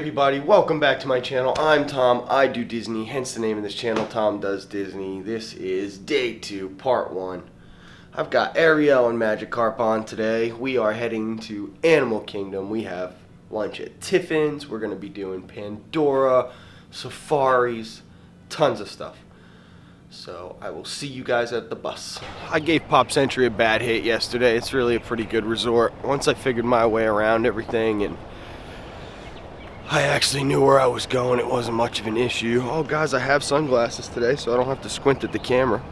everybody, welcome back to my channel. I'm Tom, I do Disney, hence the name of this channel, Tom Does Disney. This is day 2, part 1. I've got Ariel and Magikarp on today. We are heading to Animal Kingdom. We have lunch at Tiffin's. We're going to be doing Pandora, safaris, tons of stuff. So I will see you guys at the bus. I gave Pop Century a bad hit yesterday. It's really a pretty good resort. Once I figured my way around everything and I actually knew where I was going, it wasn't much of an issue. Oh guys, I have sunglasses today so I don't have to squint at the camera.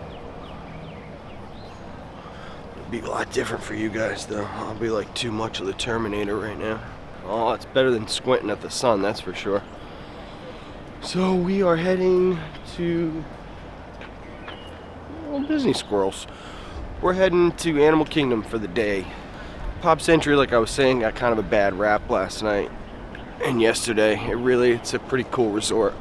It'll be a lot different for you guys though. I'll be like too much of the Terminator right now. Oh, it's better than squinting at the sun, that's for sure. So we are heading to Disney squirrels. We're heading to Animal Kingdom for the day. Pop Century, like I was saying, got kind of a bad rap last night and yesterday. It's a pretty cool resort.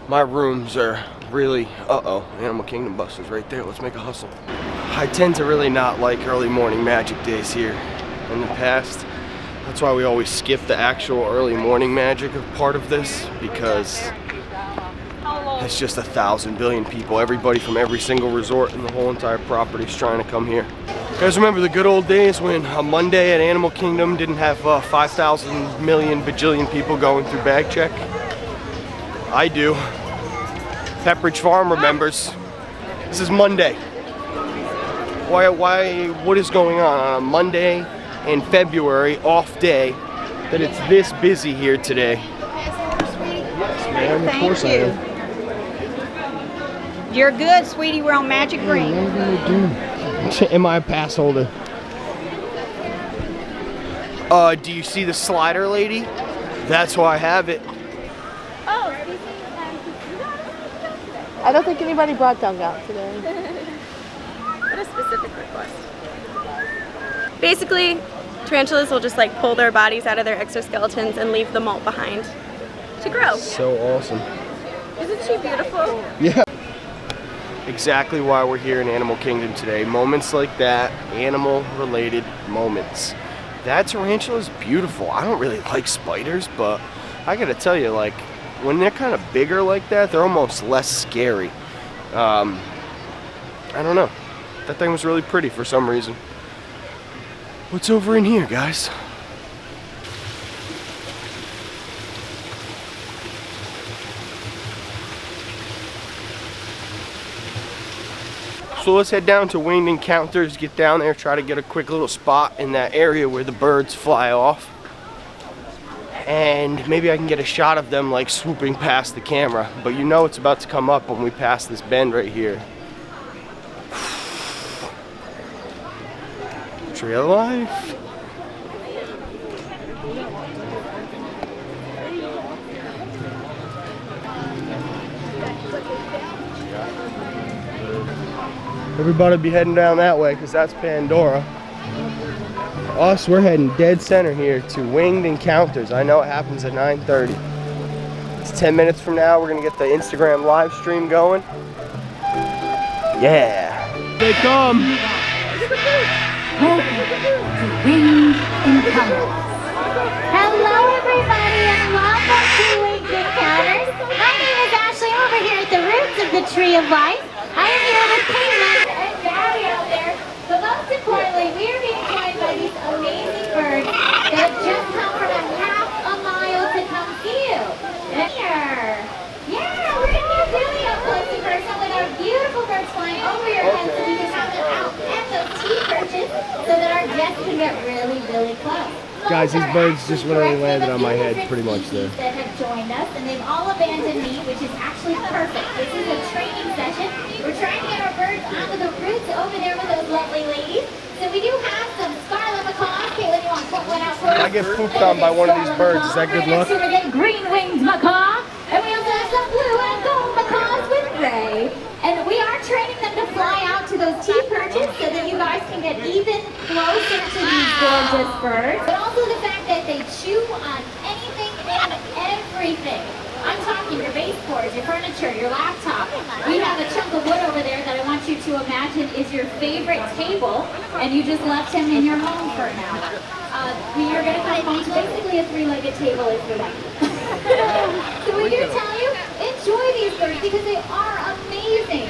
My rooms are really, Animal Kingdom bus is right there. Let's make a hustle. I tend to really not like early morning magic days here in the past. That's why we always skip the actual early morning magic of part of this, because it's just 1,000 billion people, everybody from every single resort in the whole entire property is trying to come here. You guys remember the good old days when a Monday at Animal Kingdom didn't have 5,000 million bajillion people going through bag check? I do. Pepperidge Farm remembers. This is Monday. What is going on a Monday in February, off day, that it's this busy here today? Yes, ma'am, of course I am. You're good, sweetie. We're on Magic Green. Am I a pass holder? Do you see the slider, lady? That's why I have it. Oh, I don't think anybody brought Dung out today. What a specific request. Basically, tarantulas will just like pull their bodies out of their exoskeletons and leave the molt behind to grow. So awesome. Isn't she beautiful? Yeah. Exactly why we're here in Animal Kingdom today. Moments like that, animal-related moments. That tarantula is beautiful. I don't really like spiders, but I gotta tell you, like, when they're kind of bigger like that, they're almost less scary. I don't know. That thing was really pretty for some reason. What's over in here, guys? So let's head down to Winged Encounters, get down there, try to get a quick little spot in that area where the birds fly off. And maybe I can get a shot of them like swooping past the camera. But you know it's about to come up when we pass this bend right here. Tree of Life. Everybody be heading down that way because that's Pandora. Us, we're heading dead center here to Winged Encounters. I know it happens at 9:30. It's 10 minutes from now. We're going to get the Instagram live stream going. Yeah. They come. Welcome to Winged Encounters. Hello everybody and welcome to Winged Encounters. My name is Ashley. I'm over here at the roots of the Tree of Life. I am here with Caitlin and Gabby out there, but most importantly, we are being joined by these amazing birds that have just come from a half a mile to come see you. Here. Yeah, we're going to be really up close and personal with our beautiful birds flying over your head so we can have them out at those tea perches so that our guests can get really, really close. Guys, these birds just literally landed on my head pretty much there. That have joined us, and they've all abandoned me, which is actually perfect. This is a training session. We're trying to get our birds onto the roots over there with those lovely ladies. So we do have some scarlet macaws. Caitlin, you want to put one out for us? I get pooped on by one of these birds. Is that good luck? We get green-winged macaw, and we also have some blue and gold macaws with gray. And we are training them to fly out to those tea perches so that you guys can get even closer to these gorgeous birds. But also the fact that they chew on anything and everything. I'm talking your baseboards, your furniture, your laptop. We have a chunk of wood over there that I want you to imagine is your favorite table, and you just left him in your home for now. We are going to come home to basically a three-legged table if you like. because they are amazing.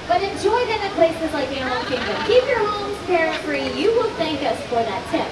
But enjoy them at places like Animal Kingdom. Keep your homes parent-free. You will thank us for that tip.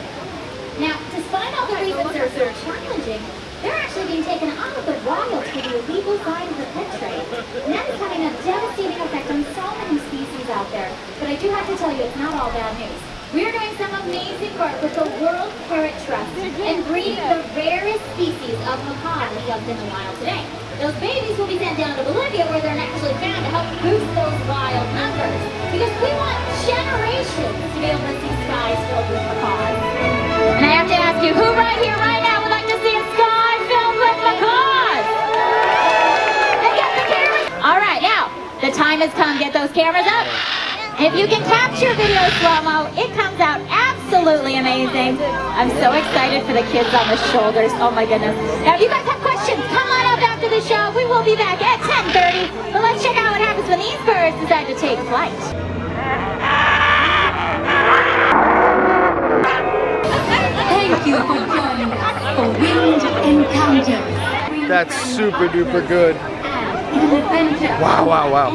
Now, despite all the reasons they're so challenging, they're actually being taken out of the wild to the illegal side of the pet trade. And that is having a devastating effect on so many species out there. But I do have to tell you, it's not all bad news. We are doing some amazing work with the World Parrot Trust and breeding the rarest species of macaws left in the wild today. Those babies will be sent down to Bolivia where they're actually found to help boost those wild numbers. Because we want generations to be able to see skies filled with macaws. And I have to ask you, who right here, right now would like to see a sky filled with macaws? And get the cameras. All right, now, the time has come. Get those cameras up. If you can capture video slow-mo, it comes out absolutely amazing. I'm so excited for the kids on the shoulders. Oh my goodness. Now, if you guys have questions, come on up after the show. We will be back at 10:30. But let's check out what happens when these birds decide to take flight. Thank you for joining us for Winged Encounters. That's super duper good. Wow, wow, wow.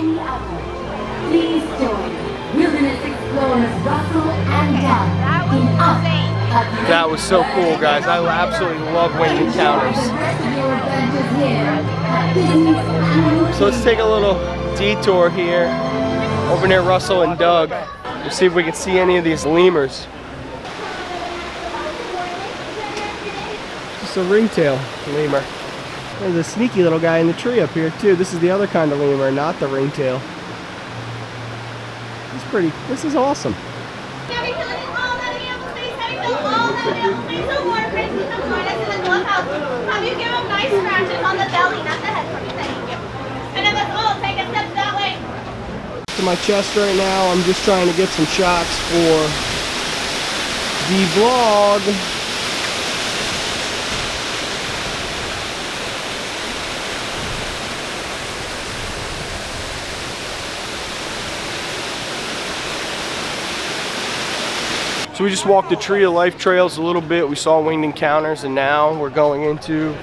Please join Wilderness Explorers Russell and Doug in Up. That was so cool, guys. I absolutely love Winged Encounters. So let's take a little detour here over near Russell and Doug. We'll see if we can see any of these lemurs. Just a ringtail lemur. There's a sneaky little guy in the tree up here too. This is the other kind of lemur, not the ringtail. It's pretty, this is awesome. Have you give them nice scratches on the belly, not the head for me, thank you. And then let's all take a step that way. To my chest right now, I'm just trying to get some shots for the vlog. So we just walked the Tree of Life trails a little bit. We saw Winged Encounters, and now we're going into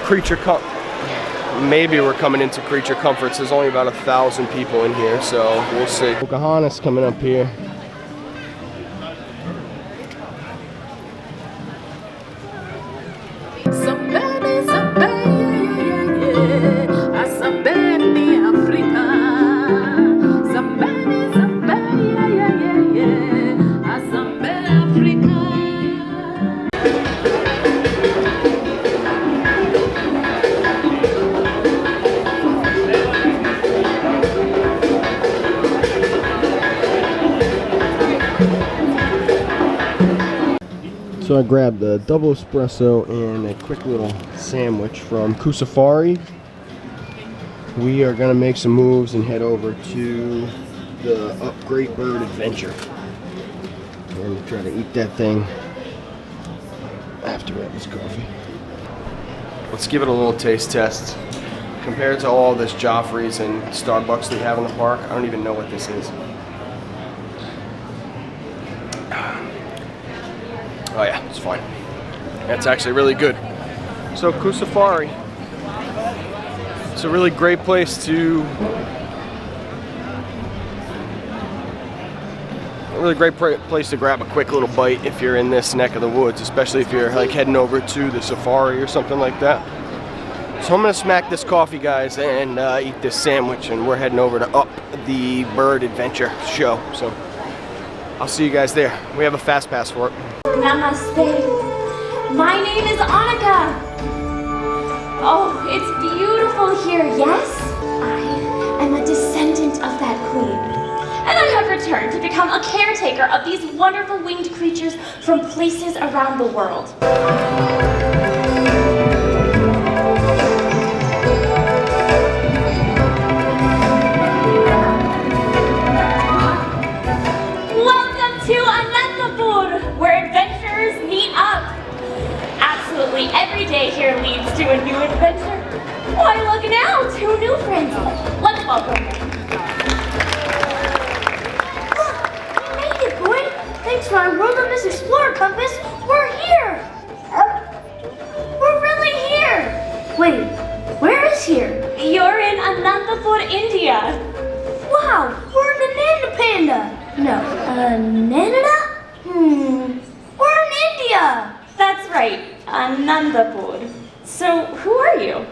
Creature Comforts. Maybe we're coming into Creature Comforts. There's only about 1,000 people in here, so we'll see. Pocahontas coming up here. So I grabbed a double espresso and a quick little sandwich from Soku Safari. We are gonna make some moves and head over to the Upgrade Bird Adventure. We're gonna try to eat that thing after we have this coffee. Let's give it a little taste test. Compared to all this Joffrey's and Starbucks that we have in the park, I don't even know what this is. Oh yeah, it's fine. That's actually really good. So Soku Safari. It's a really great place to grab a quick little bite if you're in this neck of the woods, especially if you're like heading over to the safari or something like that. So I'm gonna smack this coffee, guys, and eat this sandwich, and we're heading over to Up the Bird Adventure show. So I'll see you guys there. We have a fast pass for it. Namaste. My name is Annika. Oh, it's beautiful here, yes? I am a descendant of that queen. And I have returned to become a caretaker of these wonderful winged creatures from places around the world. Every day here leads to a new adventure. Why, look now, 2 new friends. Let's welcome them. Look, we made it, boy. Thanks to our Wilderness Explorer compass, we're here. We're really here. Wait, where is here? in Anantapur, India. Wow, we're in Ananda Panda. No, Nanada? We're in India. That's right, Anandapur. So, who are you?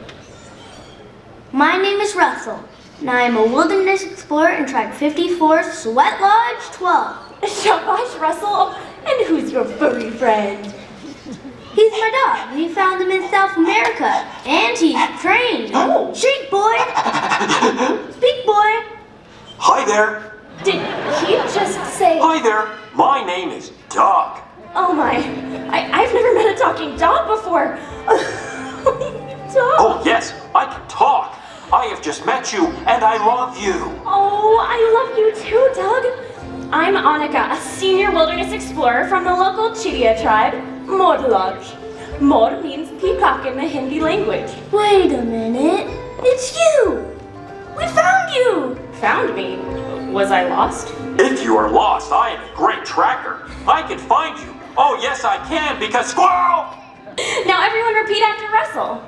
My name is Russell, and I am a wilderness explorer in Tribe 54, Sweat Lodge 12. Shabash, Russell. And who's your furry friend? He's my dog. We found him in South America, and he's trained. Oh. Shake, boy. Speak, boy. Hi there. Did he just say... Hi there. My name is Doc. Oh my, I've never met a talking dog before. Dog. Oh yes, I can talk. I have just met you, and I love you. Oh, I love you too, Doug. I'm Annika, a senior wilderness explorer from the local Chidia tribe, Lodge. Mor means peacock in the Hindi language. Wait a minute. It's you. We found you. Found me? Was I lost? If you are lost, I am a great tracker. I can find you. Oh yes, I can, because squirrel! Now everyone repeat after Russell.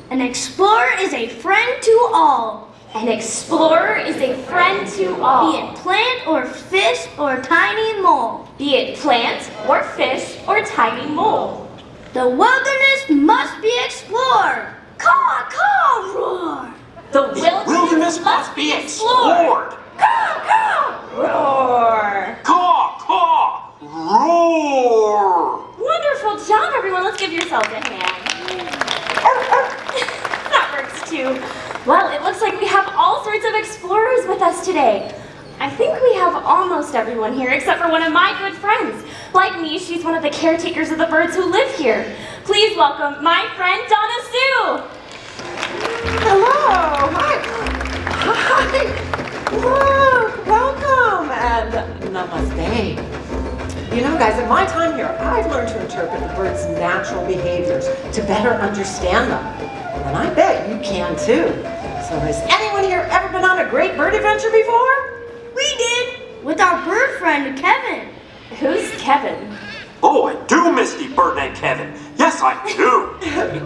An explorer is a friend to all. An explorer is a friend to all. Be it plant or fish or tiny mole. Be it plant or fish or tiny mole. The wilderness must be explored. Caw, caw, roar. The Wilderness must be explored. Caw, caw, roar. Caw, caw, roar. Wonderful job, everyone. Let's give yourselves a hand. That works too. Well, it looks like we have all sorts of explorers with us today. I think we have almost everyone here except for one of my good friends. Like me, she's one of the caretakers of the birds who live here. Please welcome my friend Donna Sue. Hello, hi. Hello, welcome, and namaste. You know, guys, in my time here, I've learned to interpret the birds' natural behaviors to better understand them. And I bet you can too. So has anyone here ever been on a great bird adventure before? We did. With our bird friend, Kevin. Who's Kevin? Oh, I do miss the bird named Kevin. Yes, I do.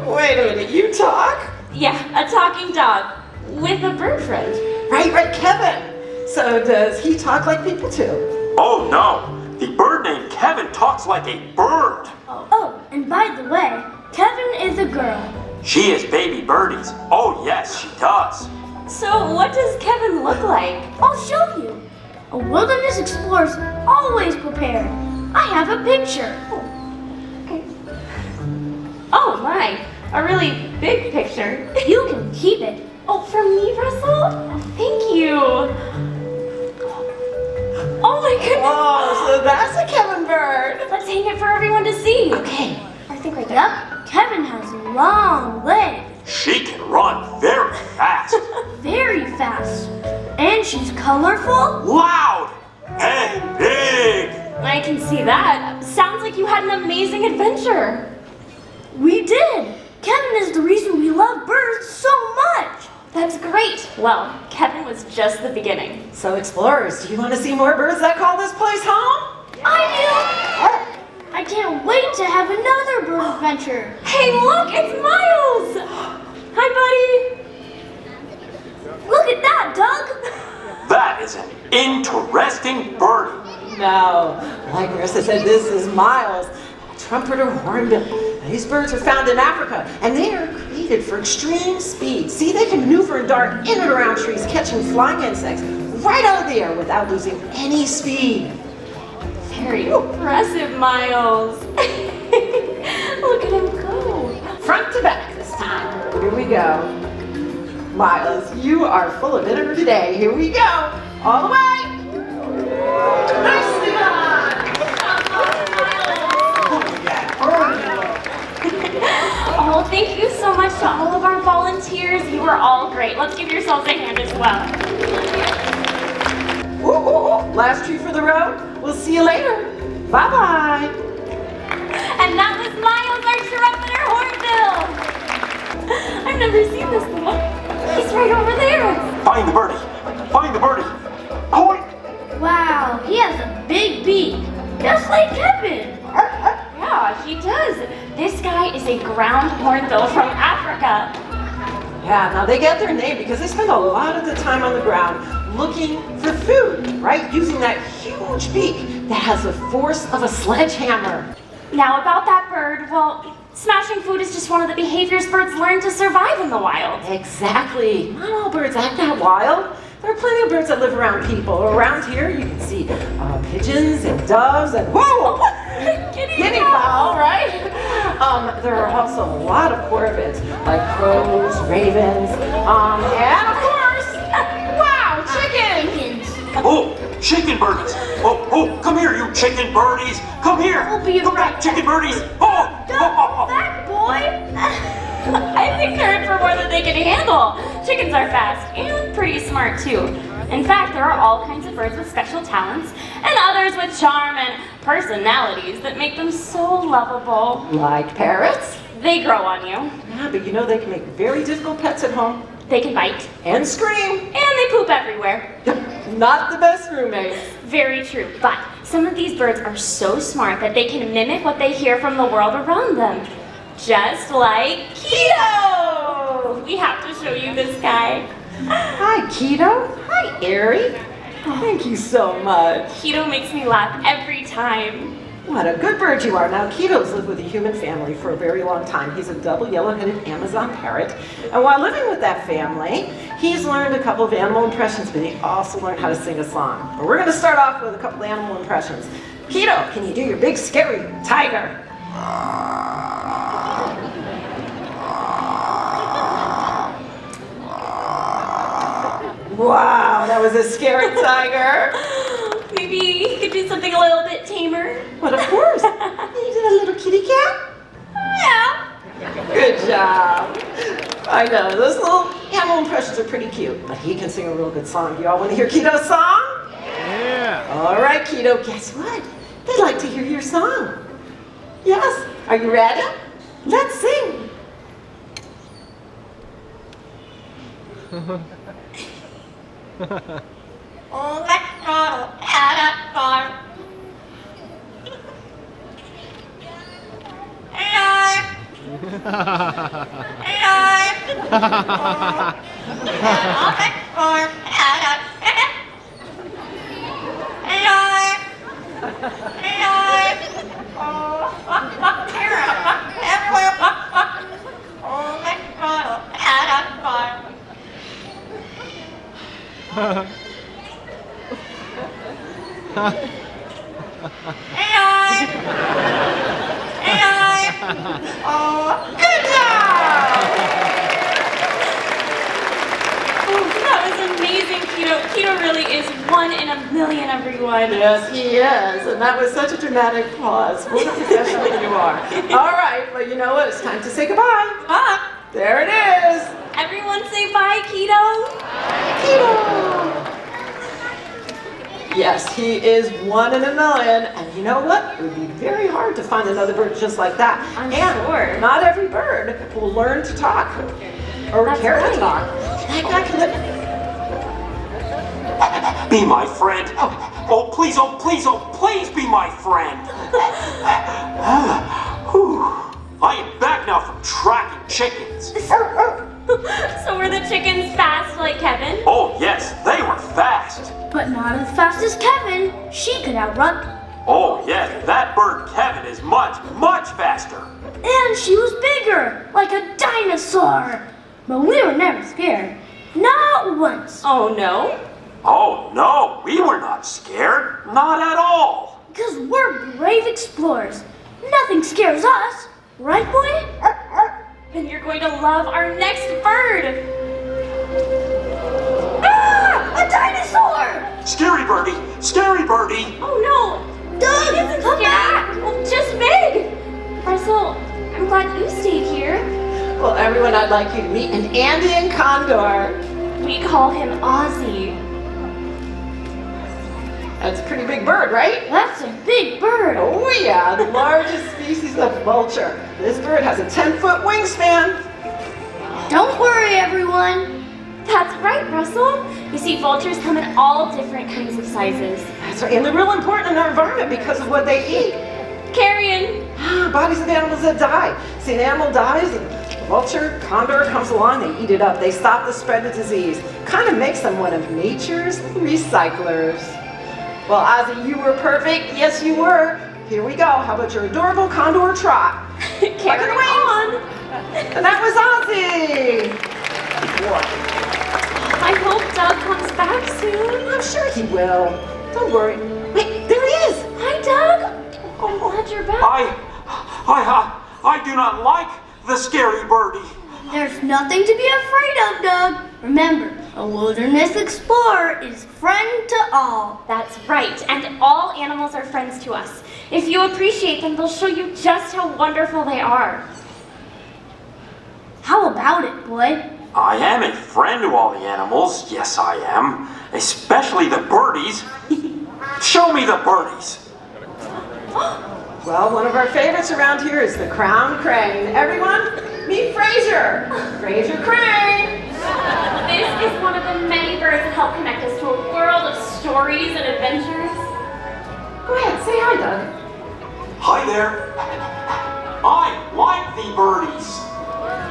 Wait a minute, you talk? Yeah, a talking dog with a bird friend. Right, Kevin. So does he talk like people too? Oh no, the bird named Kevin talks like a bird. Oh, and by the way, Kevin is a girl. She is baby birdies. Oh yes, she does. So what does Kevin look like? I'll show you. A wilderness explorer's always prepared. I have a picture. Oh my, a really big picture. You can keep it. Oh, from me, Russell? Oh, thank you. Oh my goodness. Oh, so that's a Kevin bird. Let's hang it for everyone to see. Okay. I think right there. Yep, Kevin has long legs. She can run very fast, Very fast. And she's colorful. loud, and big. I can see that. Sounds like you had an amazing adventure. We did. Kevin is the reason we love birds so much. That's great. Well, Kevin was just the beginning. So explorers, do you want to see more birds that call this place home? I do. I can't wait to have another bird adventure. Hey, look, it's Miles. Hi, buddy. Look at that, Doug. That is an interesting bird. No, like Marissa said, this is Miles, a trumpeter hornbill. These birds are found in Africa, and they are created for extreme speed. See, they can maneuver and dart in and around trees, catching flying insects right out of the air without losing any speed. Very impressive, Miles. Look at him go. Front to back this time. Here we go. Miles, you are full of vinegar today. Here we go. All the way. Nicely done. Oh, thank you so much to all of our volunteers. You were all great. Let's give yourselves a hand as well. Ooh, ooh, ooh. Last tree for the road. We'll see you later. Bye-bye. And that was Miles, our trumpeter hornbill. I've never seen this one. He's right over there. Find the birdie. Find the birdie. Point. Wow, he has a big beak, just like Kevin. Yeah, he does. This guy is a ground hornbill from Africa. Yeah, now they get their name because they spend a lot of the time on the ground looking for food, right? Using that huge beak that has the force of a sledgehammer. Now about that bird, well, smashing food is just one of the behaviors birds learn to survive in the wild. Exactly. Not all birds act that wild. There are plenty of birds that live around people. Around here, you can see pigeons and doves and whoa, guinea fowl, right? There are also a lot of corvids like crows, ravens, and of course, wow, chickens. Oh, chicken birdies. Oh, come here, you chicken birdies. Come here. I'll be Come right back, chicken birdies. Oh. Back, boy! I think they're in for more than they can handle. Chickens are fast and pretty smart too. In fact, there are all kinds of birds with special talents and others with charm and personalities that make them so lovable. Like parrots? They grow on you. Yeah, but you know they can make very difficult pets at home. They can bite. And scream. And they poop everywhere. Not the best roommates. Very true, but some of these birds are so smart that they can mimic what they hear from the world around them. Just like Keto! We have to show you this guy. Hi, Keto. Hi, Airy. Thank you so much. Keto makes me laugh every time. What a good bird you are. Now, Keto's lived with a human family for a very long time. He's a double yellow-headed Amazon parrot. And while living with that family, he's learned a couple of animal impressions, but he also learned how to sing a song. But we're going to start off with a couple of animal impressions. Keto, can you do your big, scary tiger? Wow, that was a scary tiger. Maybe he could do something a little bit tamer. But of course. You did a little kitty cat? Yeah. Good job. I know, those little animal impressions are pretty cute, but he can sing a real good song. Do y'all want to hear Keto's song? Yeah. All right, Keto, guess what? They'd like to hear your song. Yes, are you ready? Let's sing. Oh, that bottle had a farm. Keto really is one in a million, everyone. Yes, he is, and that was such a dramatic pause. What a professional you are. All right, well, you know what? It's time to say goodbye. Bye. There it is. Everyone say bye, Keto. Keto. Yes, he is one in a million, and you know what? It would be very hard to find another bird just like that. I'm and sure. Not every bird will learn to talk or That's care right. to talk. That guy can live. Be my friend. Oh, please, oh, please, oh, please be my friend. Whew. I am back now from tracking chickens. So were the chickens fast like Kevin? Oh, yes, they were fast. But not as fast as Kevin. She could outrun. Oh, yes, that bird Kevin is much, much faster. And she was bigger, like a dinosaur. But we were never scared. Not once. Oh no. Oh, no, we were not scared. Not at all. Because we're brave explorers. Nothing scares us. Right, boy? Then you're going to love our next bird. Ah! A dinosaur! Scary birdie, scary birdie. Oh no! Doug, isn't come back! Well, just big! Russell, I'm glad you stayed here. Well, everyone, I'd like you to meet an Andean condor. We call him Ozzy. That's a pretty big bird, right? That's a big bird. Oh yeah, the largest species of vulture. This bird has a 10-foot wingspan. Don't worry, everyone. That's right, Russell. You see, vultures come in all different kinds of sizes. That's right, and they're real important in our environment because of what they eat. Carrion. Bodies of animals that die. See, an animal dies, and Vulture, condor comes along, they eat it up. They stop the spread of disease. Kind of makes them one of nature's recyclers. Well, Ozzy, you were perfect. Yes, you were. Here we go. How about your adorable condor trot? Carry on. And that was Ozzy. I hope Doug comes back soon. I'm sure he will. Don't worry. Wait, there he is. Hi, Doug. I'm glad you're back. I do not like the scary birdie. There's nothing to be afraid of, Doug. Remember, a wilderness explorer is friend to all. That's right, and all animals are friends to us. If you appreciate them, they'll show you just how wonderful they are. How about it, boy? I am a friend to all the animals. Yes, I am. Especially the birdies. Show me the birdies. Well, one of our favorites around here is the crown crane. Everyone, meet Fraser. Fraser Crane. This is one of the many birds that help connect us to a world of stories and adventures. Go ahead, say hi, Doug. Hi there. I like the birdies.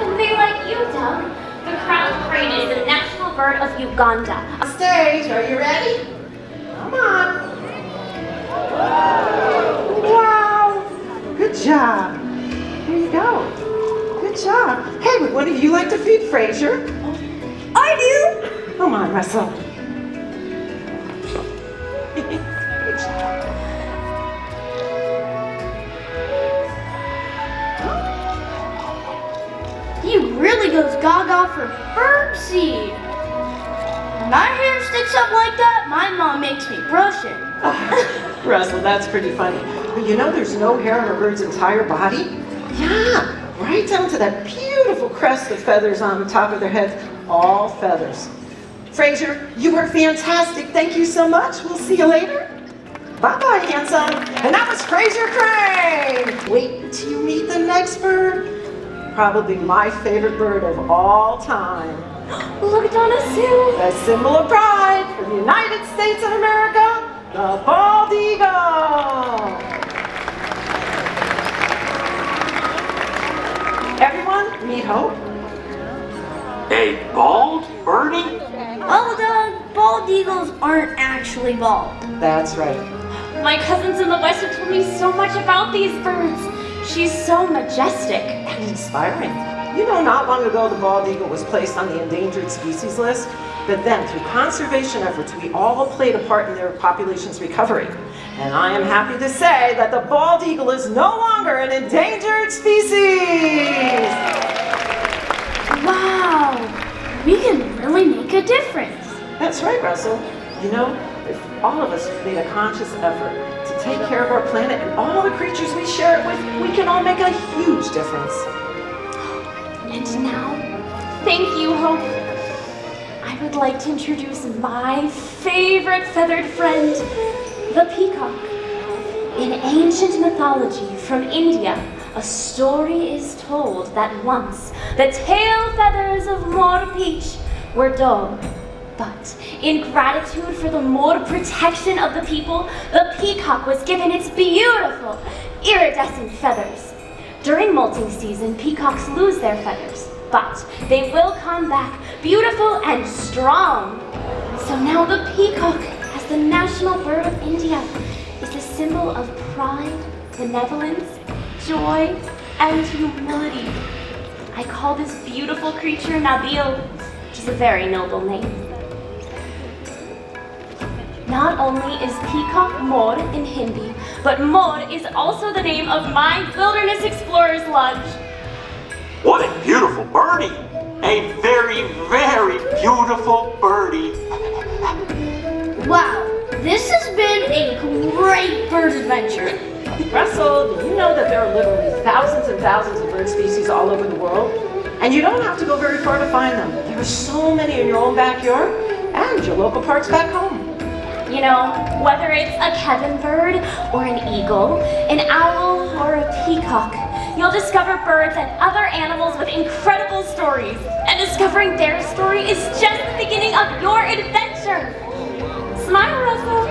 And they like you, Doug. The crown crane is the national bird of Uganda. On stage, are you ready? Come on. Wow, good job. Here you go. Good job. Hey, would one of you like to feed Fraser? I do. Come on, Russell. He really goes gaga for bird seed. When my hair sticks up like that, my mom makes me brush it. Russell, that's pretty funny. But you know there's no hair on a bird's entire body? Yeah, right down to that beautiful crest of feathers on the top of their heads. All feathers. Fraser, you were fantastic. Thank you so much. We'll see you later. Bye-bye, handsome. And that was Fraser Crane. Wait until you meet the next bird. Probably my favorite bird of all time. Look, Donna Sue. The symbol of pride for the United States of America, the bald eagle. Everyone, meet Hope. A bald birdie? Oh, Doug, bald eagles aren't actually bald. That's right. My cousins in the West have told me so much about these birds. She's so majestic. And inspiring. You know, not long ago, the bald eagle was placed on the endangered species list, but then through conservation efforts, we all played a part in their population's recovery. And I am happy to say that the bald eagle is no longer an endangered species. Wow, we can really make a difference. That's right, Russell. You know, if all of us made a conscious effort to take care of our planet and all the creatures we share it with, we can all make a huge difference. And now, thank you, Hope. I would like to introduce my favorite feathered friend, the peacock. In ancient mythology from India, a story is told that once the tail feathers of Mor Peach were dull. But in gratitude for the more protection of the people, the peacock was given its beautiful, iridescent feathers. During molting season, peacocks lose their feathers, but they will come back beautiful and strong. So now the peacock, as the national bird of India, is a symbol of pride, benevolence, joy, and humility. I call this beautiful creature Nabil, which is a very noble name. Not only is peacock Mor in Hindi, but Mor is also the name of my Wilderness Explorers Lunch. What a beautiful birdie! A very, very beautiful birdie. Wow, this has been a great bird adventure. Russell, do you know that there are literally thousands and thousands of bird species all over the world? And you don't have to go very far to find them. There are so many in your own backyard and your local parks back home. You know, whether it's a Kevin bird or an eagle, an owl or a peacock, you'll discover birds and other animals with incredible stories. And discovering their story is just the beginning of your adventure. Smile, Russell.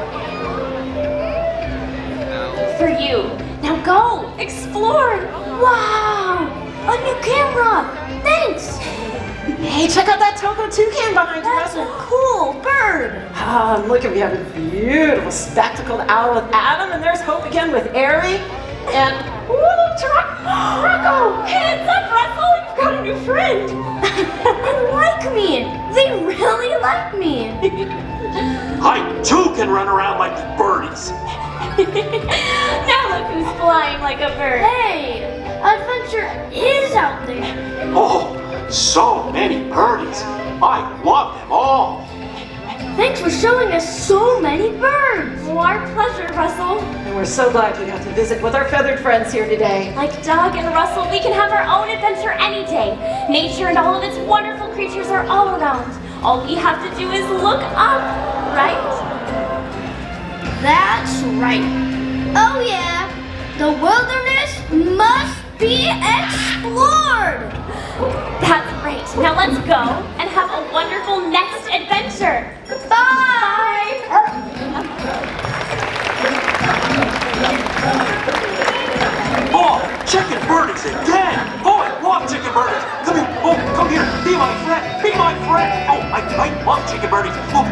For you. Now go, explore. Wow, a new camera. Thanks. Hey, check out that Toko toucan behind you, That's a Russell. cool bird. Look, we have a beautiful spectacled owl with Adam, and there's Hope again with Airy, and Rocco. Hands up, Russell! You've got a new friend! They like me. They really like me. I too can run around like the birdies. Now look who's flying like a bird. Hey, adventure is out there. Oh, so many birdies. I love them all. Thanks for showing us so many birds. Oh, our pleasure, Russell. And we're so glad we got to visit with our feathered friends here today. Like Doug and Russell, we can have our own adventure any day. Nature and all of its wonderful creatures are all around. All we have to do is look up, right? That's right. Oh yeah, the wilderness must be explored. That's great. Now let's go and have a wonderful next adventure. Bye! Oh, chicken birdies again! Oh, I love chicken birdies! Come here! Oh, come here! Be my friend! Be my friend! Oh, I love chicken birdies! Oh,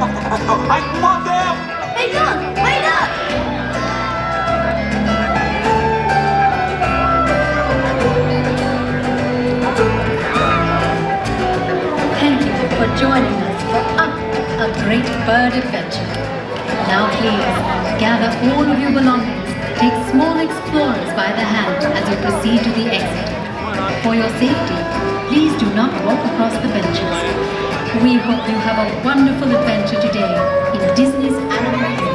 I love them! Hey Doug, wait up! Thank you for joining us for a great bird adventure. Now please, gather all of your belongings. Take small explorers by the hand as you proceed to the exit. For your safety, please do not walk across the benches. We hope you have a wonderful adventure today in Disney's Animal Kingdom.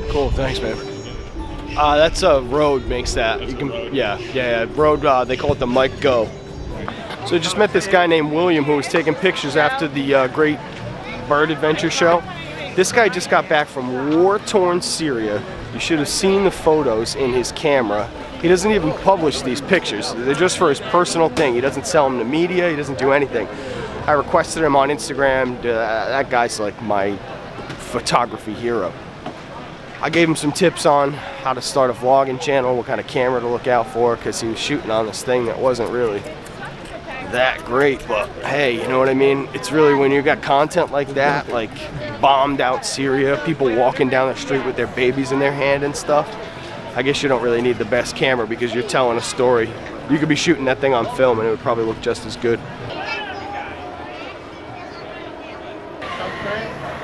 Cool, thanks, man. That's a road makes that. You can, yeah. Road. They call it the Mike Go. So I just met this guy named William who was taking pictures after the Great Bird Adventure show. This guy just got back from war-torn Syria. You should have seen the photos in his camera. He doesn't even publish these pictures. They're just for his personal thing. He doesn't sell them to media. He doesn't do anything. I requested him on Instagram. That guy's like my photography hero. I gave him some tips on how to start a vlogging channel, what kind of camera to look out for, because he was shooting on this thing that wasn't really that great, but hey, you know what I mean? It's really when you got content like that, like bombed out Syria, people walking down the street with their babies in their hand and stuff, I guess you don't really need the best camera because you're telling a story. You could be shooting that thing on film and it would probably look just as good.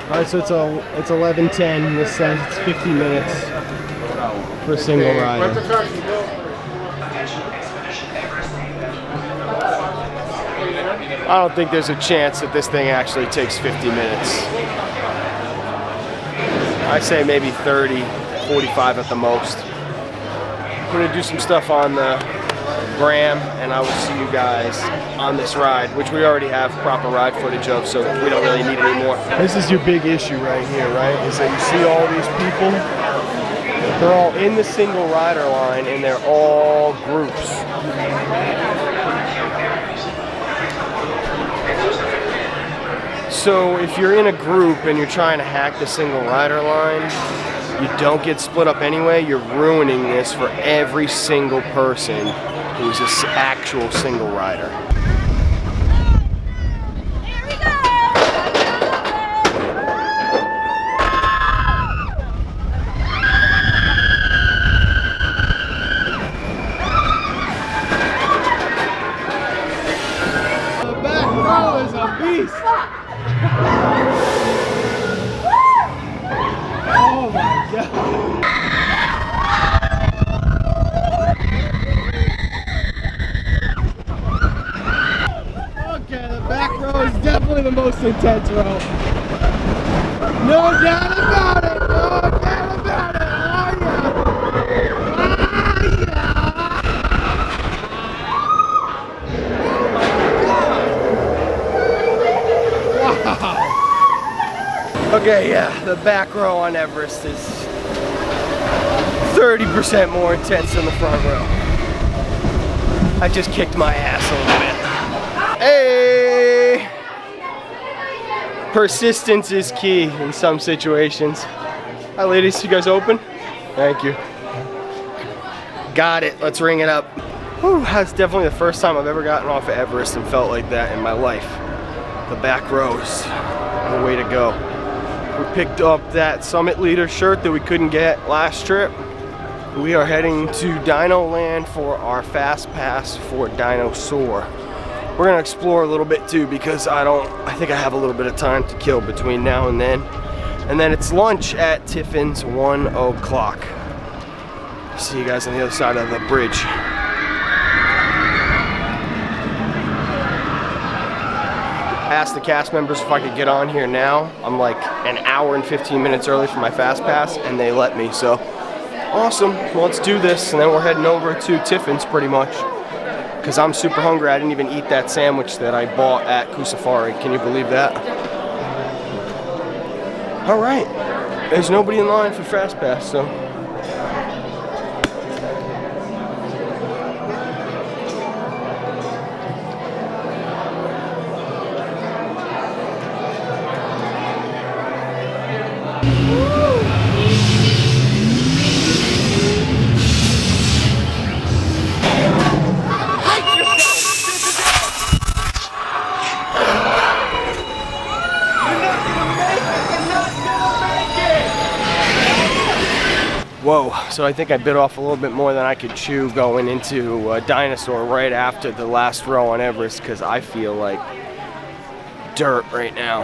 Alright, so it's 11:10. This says it's 50 minutes for a single rider. I don't think there's a chance that this thing actually takes 50 minutes. I say maybe 30, 45 at the most. I'm gonna do some stuff on the gram, and I will see you guys on this ride, which we already have proper ride footage of, so we don't really need any more. This is your big issue right here, right? Is that you see all these people, they're all in the single rider line, and they're all groups. So if you're in a group and you're trying to hack the single rider line, you don't get split up anyway. You're ruining this for every single person who's an actual single rider. Here we go! The back row is a beast! Oh my god! Definitely the most intense row. No doubt about it. No doubt about it. Okay, yeah, the back row on Everest is 30% more intense than the front row. I just kicked my ass a little bit. Hey! Persistence is key in some situations. Hi ladies, you guys open? Thank you. Got it, let's ring it up. Whew, that's definitely the first time I've ever gotten off of Everest and felt like that in my life. The back rows, the way to go. We picked up that Summit Leader shirt that we couldn't get last trip. We are heading to Dino Land for our fast pass for Dinosaur. We're gonna explore a little bit too because I think I have a little bit of time to kill between now and then. And then it's lunch at Tiffin's 1 o'clock. See you guys on the other side of the bridge. I asked the cast members if I could get on here now. I'm like an hour and 15 minutes early for my fast pass and they let me, so awesome. Well, let's do this and then we're heading over to Tiffin's pretty much because I'm super hungry. I didn't even eat that sandwich that I bought at Soku Safari. Can you believe that? All right, there's nobody in line for fast pass, so. Whoa, so I think I bit off a little bit more than I could chew going into Dinosaur right after the last row on Everest because I feel like dirt right now.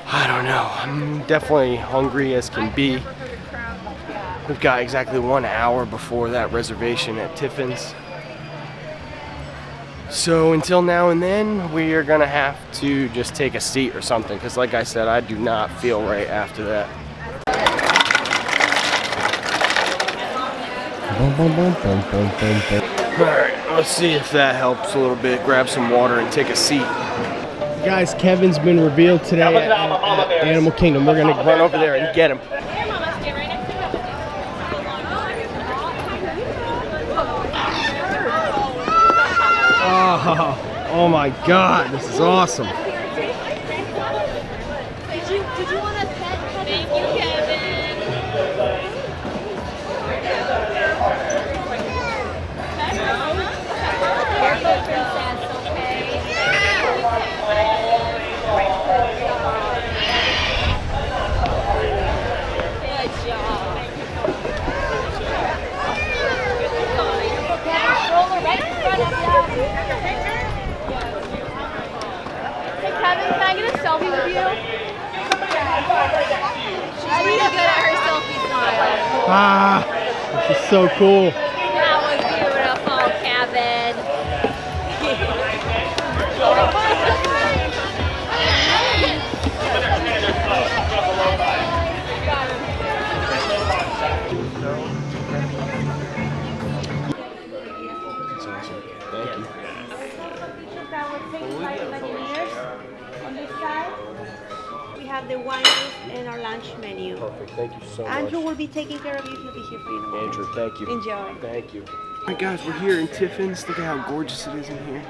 I don't know, I'm definitely hungry as can be. We've got exactly 1 hour before that reservation at Tiffin's. So until now and then, we are gonna have to just take a seat or something because like I said, I do not feel right after that. Alright, let's see if that helps a little bit. Grab some water and take a seat. Guys, Kevin's been revealed today at Animal Kingdom. We're gonna run over there and get him. Oh my God, this is awesome. Did you want a pet? Thank you, Kevin. Can I get a selfie with you? She's really good at her selfie smile. Ah, this is so cool. That was beautiful, Kevin. That's awesome. Thank you. On this side, we have the wine list and our lunch menu. Perfect. Thank you so much. Andrew will be taking care of you. He'll be here for you in a moment. Andrew, thank you. Enjoy. Thank you. All right, guys, we're here in Tiffin's. Look at how gorgeous it is in here.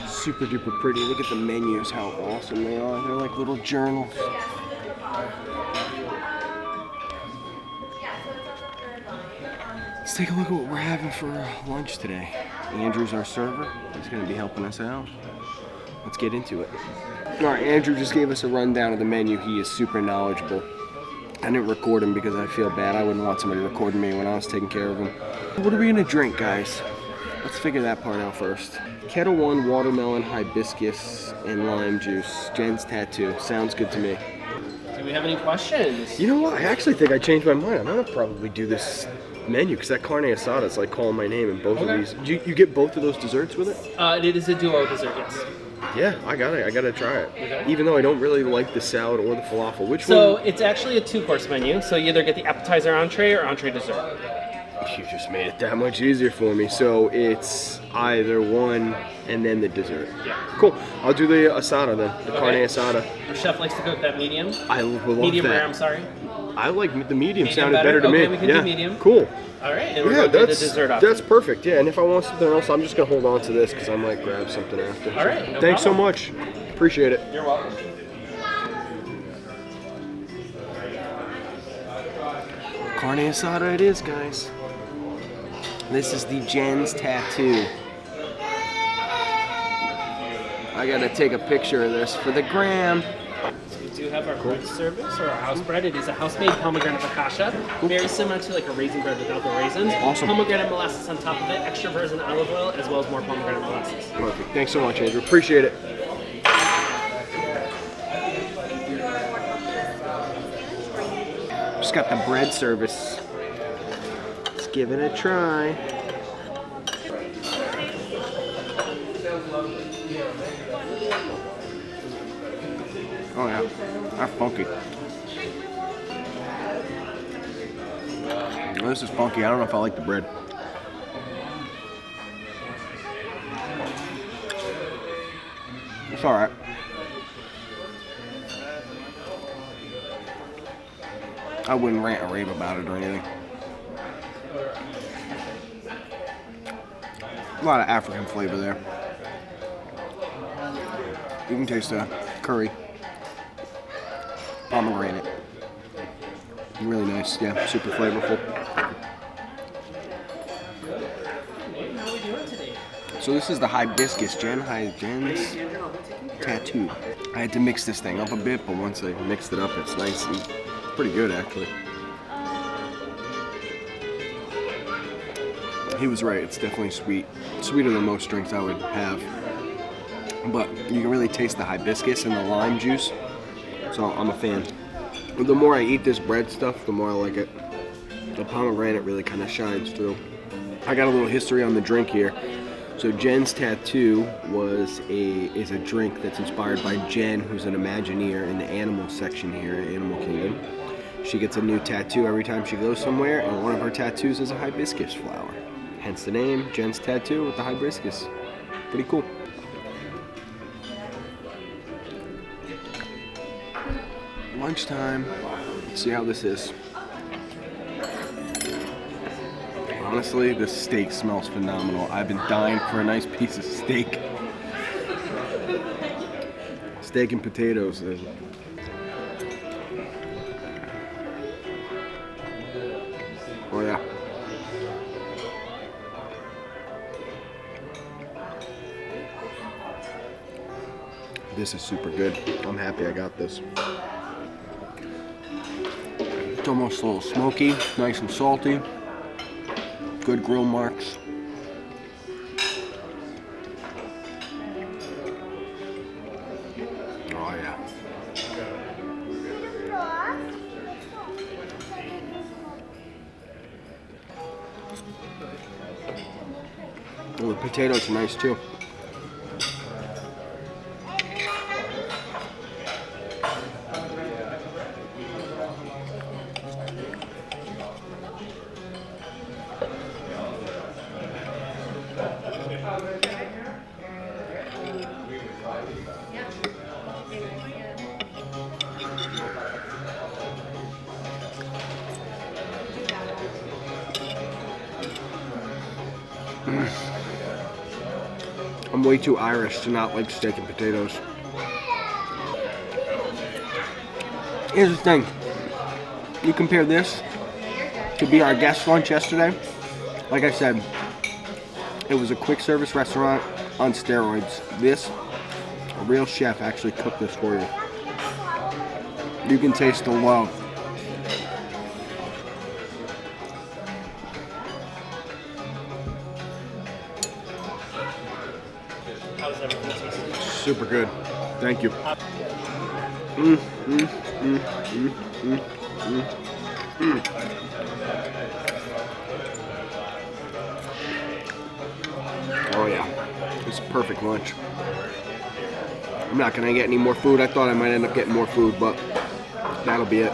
Super duper pretty. Look at the menus, how awesome they are. They're like little journals. Let's take a look at what we're having for lunch today. Andrew's our server. He's going to be helping us out. Let's get into it. All right, Andrew just gave us a rundown of the menu. He is super knowledgeable. I didn't record him because I feel bad. I wouldn't want somebody recording me when I was taking care of him. What are we going to drink, guys? Let's figure that part out first. Kettle One, watermelon, hibiscus, and lime juice. Jen's tattoo. Sounds good to me. Do we have any questions? You know what? I actually think I changed my mind. I'm going to probably do this menu because that carne asada is like calling my name in both of these. You get both of those desserts with it? It is a duo dessert, yes. Yeah, I gotta try it. Okay. Even though I don't really like the salad or the falafel. Which one? So it's actually a 2-course menu. So you either get the appetizer entree or entree dessert. You just made it that much easier for me. So it's either one and then the dessert. Yeah. Cool. I'll do the asada then, the carne asada. Our chef likes to cook that medium. I will love Medium that. rare, I'm sorry. I like the medium. Medium Sounded better to okay, me. we can do medium. Cool. All right, and we're Yeah, going to do the that's dessert option. that's perfect. Yeah, and if I want something else, I'm just gonna hold on to this because I might grab something after. All right, no Thanks so problem. much. Appreciate it. You're welcome. Carne asada it is, guys. This is the Jen's tattoo. I gotta take a picture of this for the gram. So we do have our bread service, or our house bread. It is a house-made pomegranate focaccia, very similar to like a raisin bread without the raisins. Awesome. Pomegranate molasses on top of it, extra virgin olive oil, as well as more pomegranate molasses. Perfect. Thanks so much, Andrew. Appreciate it. Just got the bread service. Let's give it a try. Oh yeah, that's funky. Oh, this is funky. I don't know if I like the bread. It's alright. I wouldn't rant or rave about it or anything. A lot of African flavor there. You can taste the curry. Pomegranate. Really nice, yeah, super flavorful. How are we doing today? So this is the hibiscus, Jen's tattoo. I had to mix this thing up a bit, but once I mixed it up, it's nice and pretty good actually. He was right, it's definitely sweet. Sweeter than most drinks I would have. But you can really taste the hibiscus and the lime juice. So I'm a fan. The more I eat this bread stuff, the more I like it. The pomegranate really kind of shines through. I got a little history on the drink here. So Jen's tattoo is a drink that's inspired by Jen, who's an Imagineer in the animal section here at Animal Kingdom. She gets a new tattoo every time she goes somewhere, and one of her tattoos is a hibiscus flower. Hence the name, Jen's tattoo with the hibiscus. Pretty cool. Lunchtime. Let's see how this is. Honestly, this steak smells phenomenal. I've been dying for a nice piece of steak. Steak and potatoes. Oh yeah. This is super good. I'm happy I got this. It's almost a little smoky, nice and salty. Good grill marks. Oh yeah. Oh, the potatoes are nice too. I'm way too Irish to not like steak and potatoes. Here's the thing. You compare this to be our guest lunch yesterday. Like I said, it was a quick service restaurant on steroids. This, a real chef actually cooked this for you. You can taste the love. How's everything tasting? Super good. Thank you. Oh yeah, it's a perfect lunch. I'm not gonna get any more food. I thought I might end up getting more food, but that'll be it.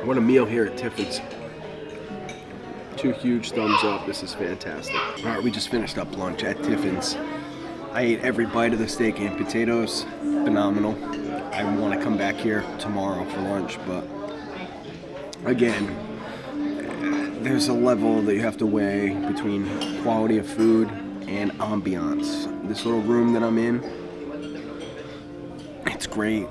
What a meal here at Tiffin's. 2 huge thumbs up. This is fantastic. All right, we just finished up lunch at Tiffin's. I ate every bite of the steak and potatoes. Phenomenal. I want to come back here tomorrow for lunch, but again, there's a level that you have to weigh between quality of food and ambiance. This little room that I'm in, it's great.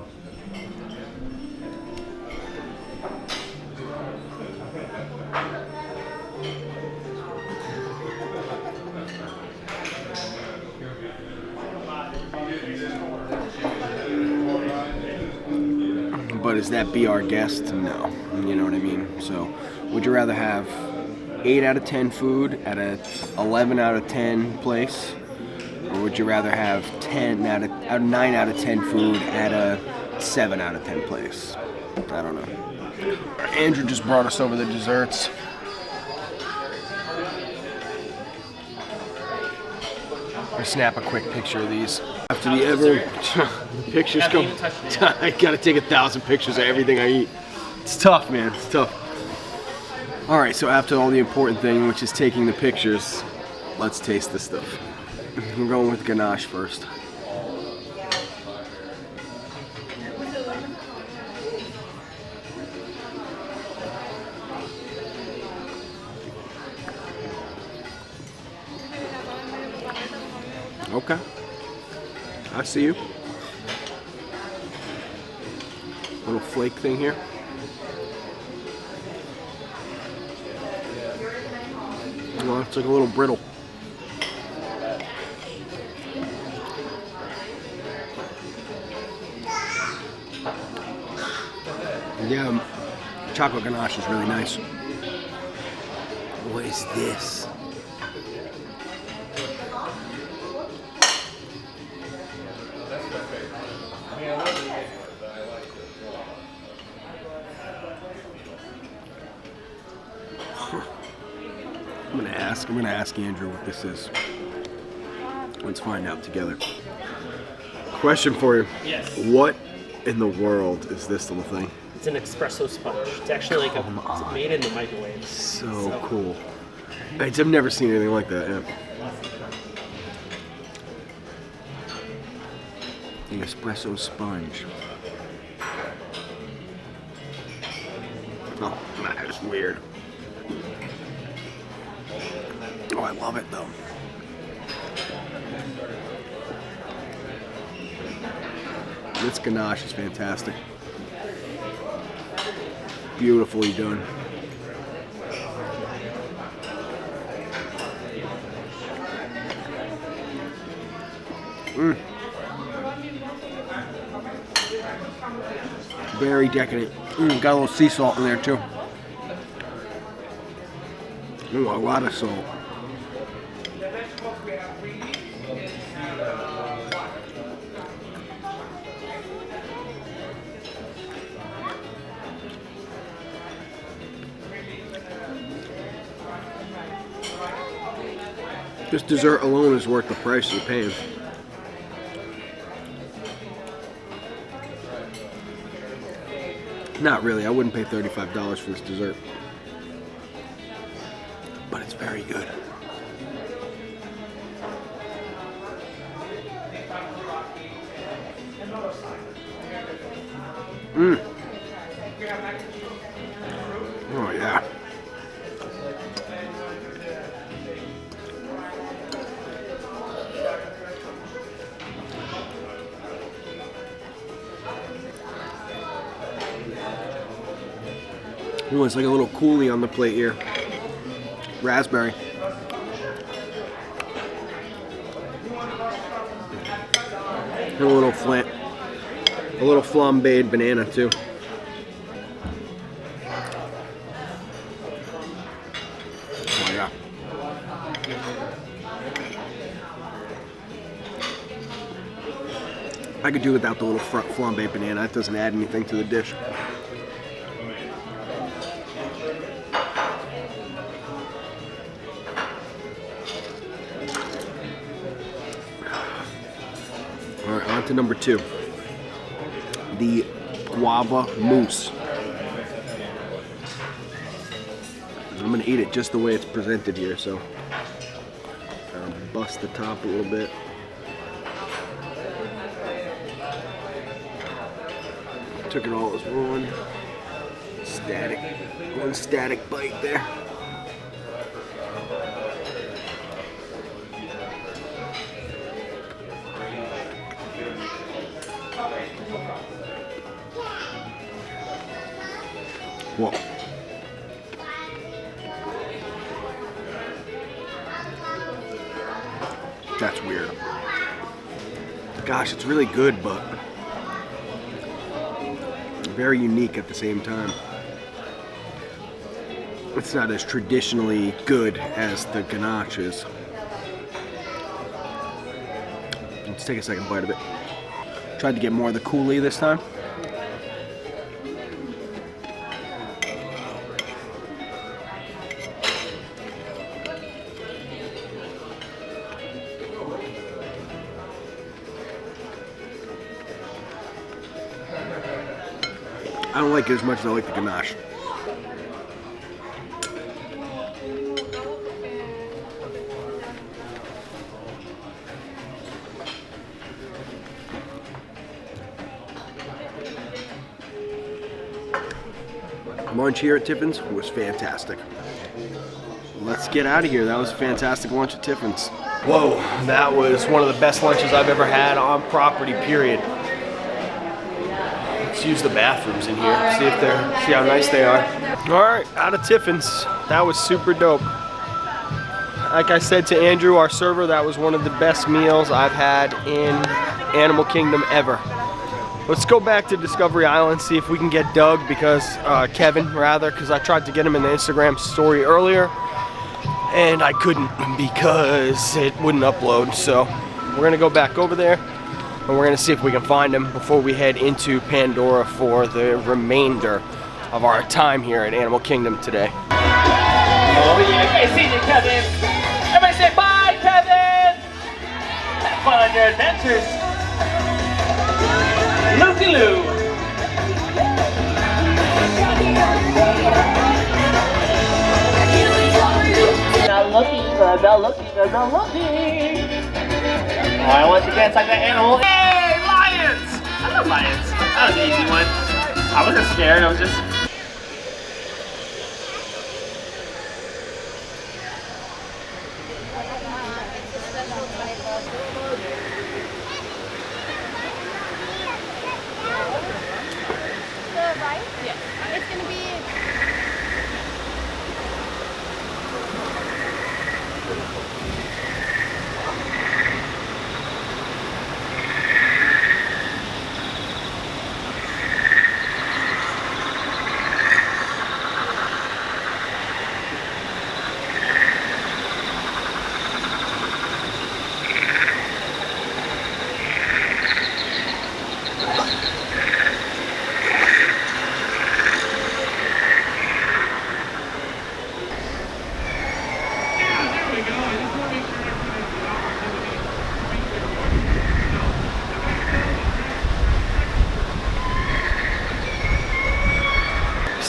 But does that be our guest? No. You know what I mean? So, would you rather have 8 out of 10 food at a 11 out of 10 place? Or would you rather have 9 out of 10 food at a 7 out of 10 place? I don't know. Andrew just brought us over the desserts. I'll snap a quick picture of these. After the pictures come, I gotta take 1,000 pictures of everything I eat. It's tough, man, it's tough. All right, so after all the important thing, which is taking the pictures, let's taste this stuff. We're going with ganache first. Okay, I see you. Little flake thing here. Well, it's like a little brittle. Yeah, chocolate ganache is really nice. What is this? I'm gonna ask Andrew what this is. Let's find out together. Question for you. Yes. What in the world is this little thing? It's an espresso sponge. It's actually like it's made in the microwave. So cool. I've never seen anything like that. Yeah. The espresso sponge. Oh, that is weird. Oh, I love it though. This ganache is fantastic. Beautifully done. Very decadent. Got a little sea salt in there too. Ooh, a lot of salt. This dessert alone is worth the price you're paying. Not really, I wouldn't pay $35 for this dessert. But it's very good. Oh yeah. Ooh, it's like a little coulis on the plate here. Raspberry. And a little flambéed banana too. Oh yeah. I could do without the little flambéed banana. It doesn't add anything to the dish. To number 2, the guava mousse. I'm gonna eat it just the way it's presented here, so bust the top a little bit. Took it all as one static bite there. Whoa. That's weird. Gosh, it's really good, but very unique at the same time. It's not as traditionally good as the ganache is. Let's take a second bite of it. Tried to get more of the coulis this time. I don't like it as much as I like the ganache. Lunch here at Tiffin's was fantastic. Let's get out of here. That was a fantastic lunch at Tiffin's. Whoa, that was one of the best lunches I've ever had on property, period. Let's use the bathrooms in here, see how nice they are. All right, out of Tiffin's. That was super dope. Like I said to Andrew, our server, that was one of the best meals I've had in Animal Kingdom ever. Let's go back to Discovery Island, see if we can get Doug, because Kevin, rather, because I tried to get him in the Instagram story earlier, and I couldn't because it wouldn't upload. So we're gonna go back over there, and we're gonna see if we can find him before we head into Pandora for the remainder of our time here at Animal Kingdom today. Oh yeah, I see you, Kevin. Everybody say bye, Kevin. Have fun on your adventures. Looky-loo. Not looking good, not looking good, not looking. Alright, once again, it's like that animal. Hey, lions! I love lions. That was an easy one. I wasn't scared, I was just... It's gonna be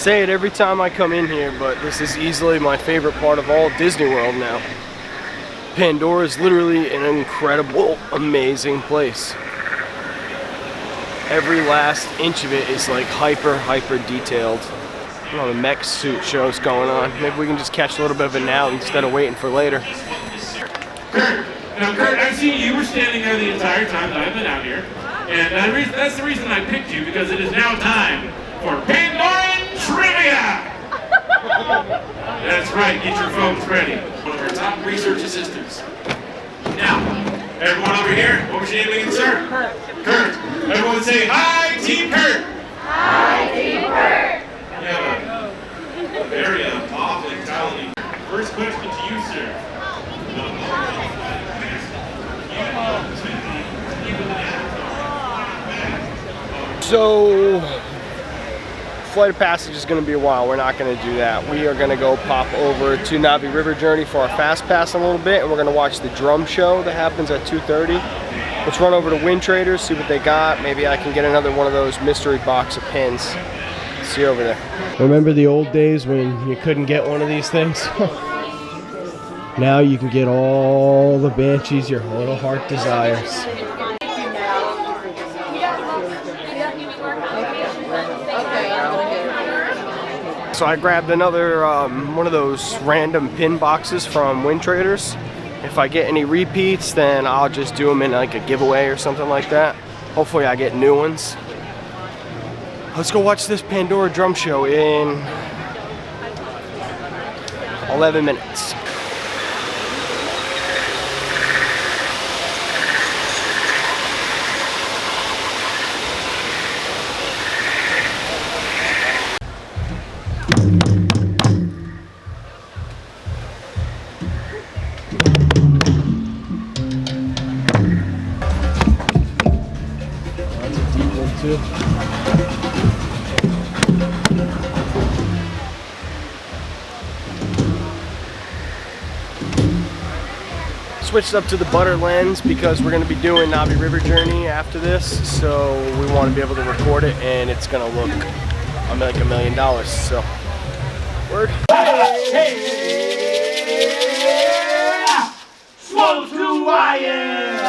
say it every time I come in here, but this is easily my favorite part of all Disney World now. Pandora is literally an incredible, amazing place. Every last inch of it is like hyper detailed. You know, the mech suit show's going on. Maybe we can just catch a little bit of it now instead of waiting for later. Kurt, now Kurt, I've seen you were standing there the entire time that I've been out here, and that's the reason I picked you, because it is now time for Pandoran Trivia! That's right, get your phones ready. One of our top research assistants. Now, everyone over here, what was your name again, sir? Kurt. Kurt. Everyone say, hi, Team Kurt! Hi, Team Kurt! You have a very awfully talented. First question to you, sir. So, Flight of Passage is going to be a while. We're not going to do that. We are going to go pop over to NAVI River Journey for our Fast Pass in a little bit, and we're going to watch the drum show that happens at 2:30. Let's run over to Wind Traders, see what they got. Maybe I can get another one of those mystery box of pins. See you over there. Remember the old days when you couldn't get one of these things? Now you can get all the banshees your little heart desires. So I grabbed another one of those random pin boxes from Win Traders. If I get any repeats, then I'll just do them in like a giveaway or something like that. Hopefully I get new ones. Let's go watch this Pandora drum show in 11 minutes. That's a deep one too. Switched up to the butter lens because we're going to be doing NAVI River Journey after this, so we want to be able to record it and it's going to look like $1 million. So, word. Hey! Slow to wire!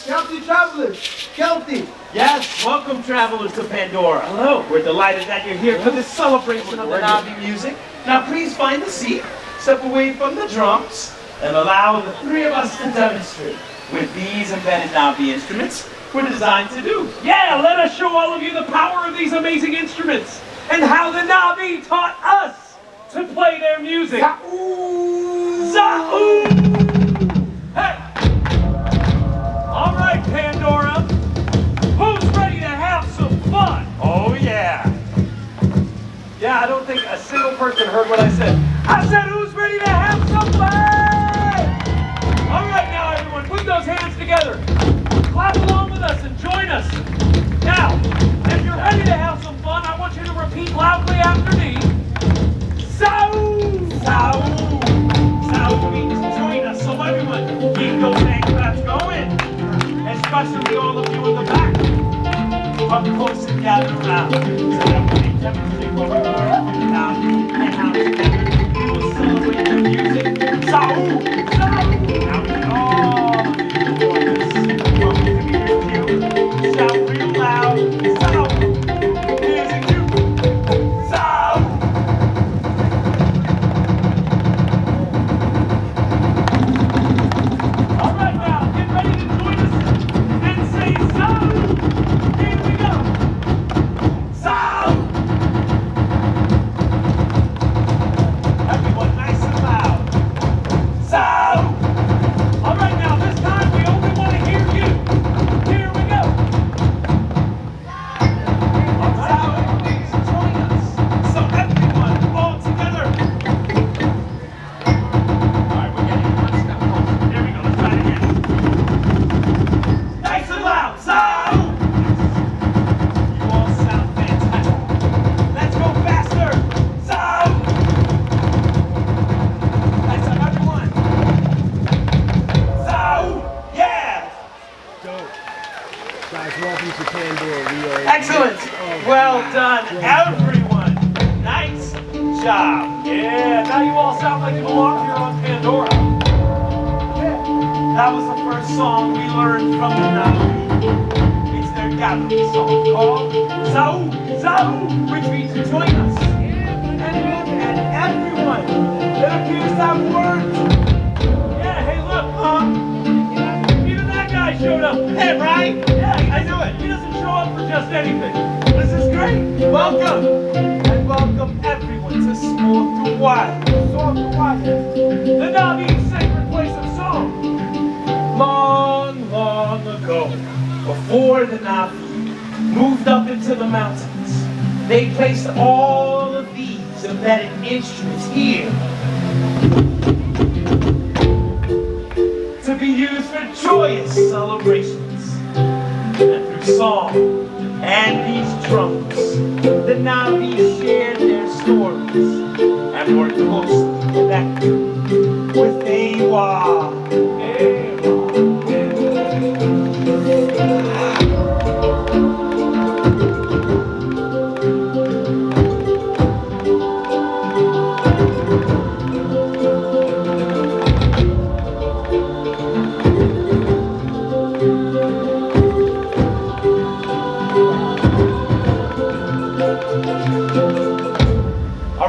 Healthy travelers, healthy. Yes, welcome travelers to Pandora. Hello. We're delighted that you're here for this celebration of the NAVI music. Now please find a seat, step away from the drums, and allow the three of us to demonstrate with these embedded NAVI instruments we're designed to do. Yeah, let us show all of you the power of these amazing instruments and how the NAVI taught us to play their music. Za'oo! Hey! All right, Pandora. Who's ready to have some fun? Oh, yeah. Yeah, I don't think a single person heard what I said. I said, who's ready to have some fun? All right, now, everyone, put those hands together. Clap along with us and join us. Now, if you're ready to have some fun, I want you to repeat loudly after me. Za'oo! Za'oo! Za'oo means join us. So everyone, keep those hand claps going. Especially all of you in the back. Come close and gather around. So that we can demonstrate what we learned now and how together we will celebrate the music. Za'oo! Za'oo! Now we can all join us. Welcome to be with you. Shout real loud. Za'oo! Music you. Za'oo! All right now, get ready to join us and say Za'oo! Here we go. Za'oo! Everyone nice and loud. Za'oo! All right now, this time we only want to hear you. Here we go. All right, please join us. So everyone, all together. All right, we're getting one step closer. Here we go, let's try it again. Nice and loud. Za'oo! You all sound fantastic. Let's go faster. Za'oo! Nice up, everyone. Za'oo! Yeah! Dope. Guys, welcome to Pandora. We are Excellent. Well done, everyone. Nice job. Yeah, now you all sound like you belong here on Pandora. Yeah. That was the first song we learned from the NAVI. It's their gathering song called Za'oo! Za'oo! Which means to join us. And everyone, it appears to have worked. Yeah, hey look, even that guy showed up. Hey, right? Yeah, I knew it. He doesn't show up for just anything. This is great. Welcome. And welcome everyone to Soku Safari. The NAVI sacred place of song. Long, long ago, before the NAVI moved up into the mountains, they placed all of these embedded instruments here to be used for joyous celebrations. And through song and these drums, the NAVI shared their stories and were closely connected with Ewa.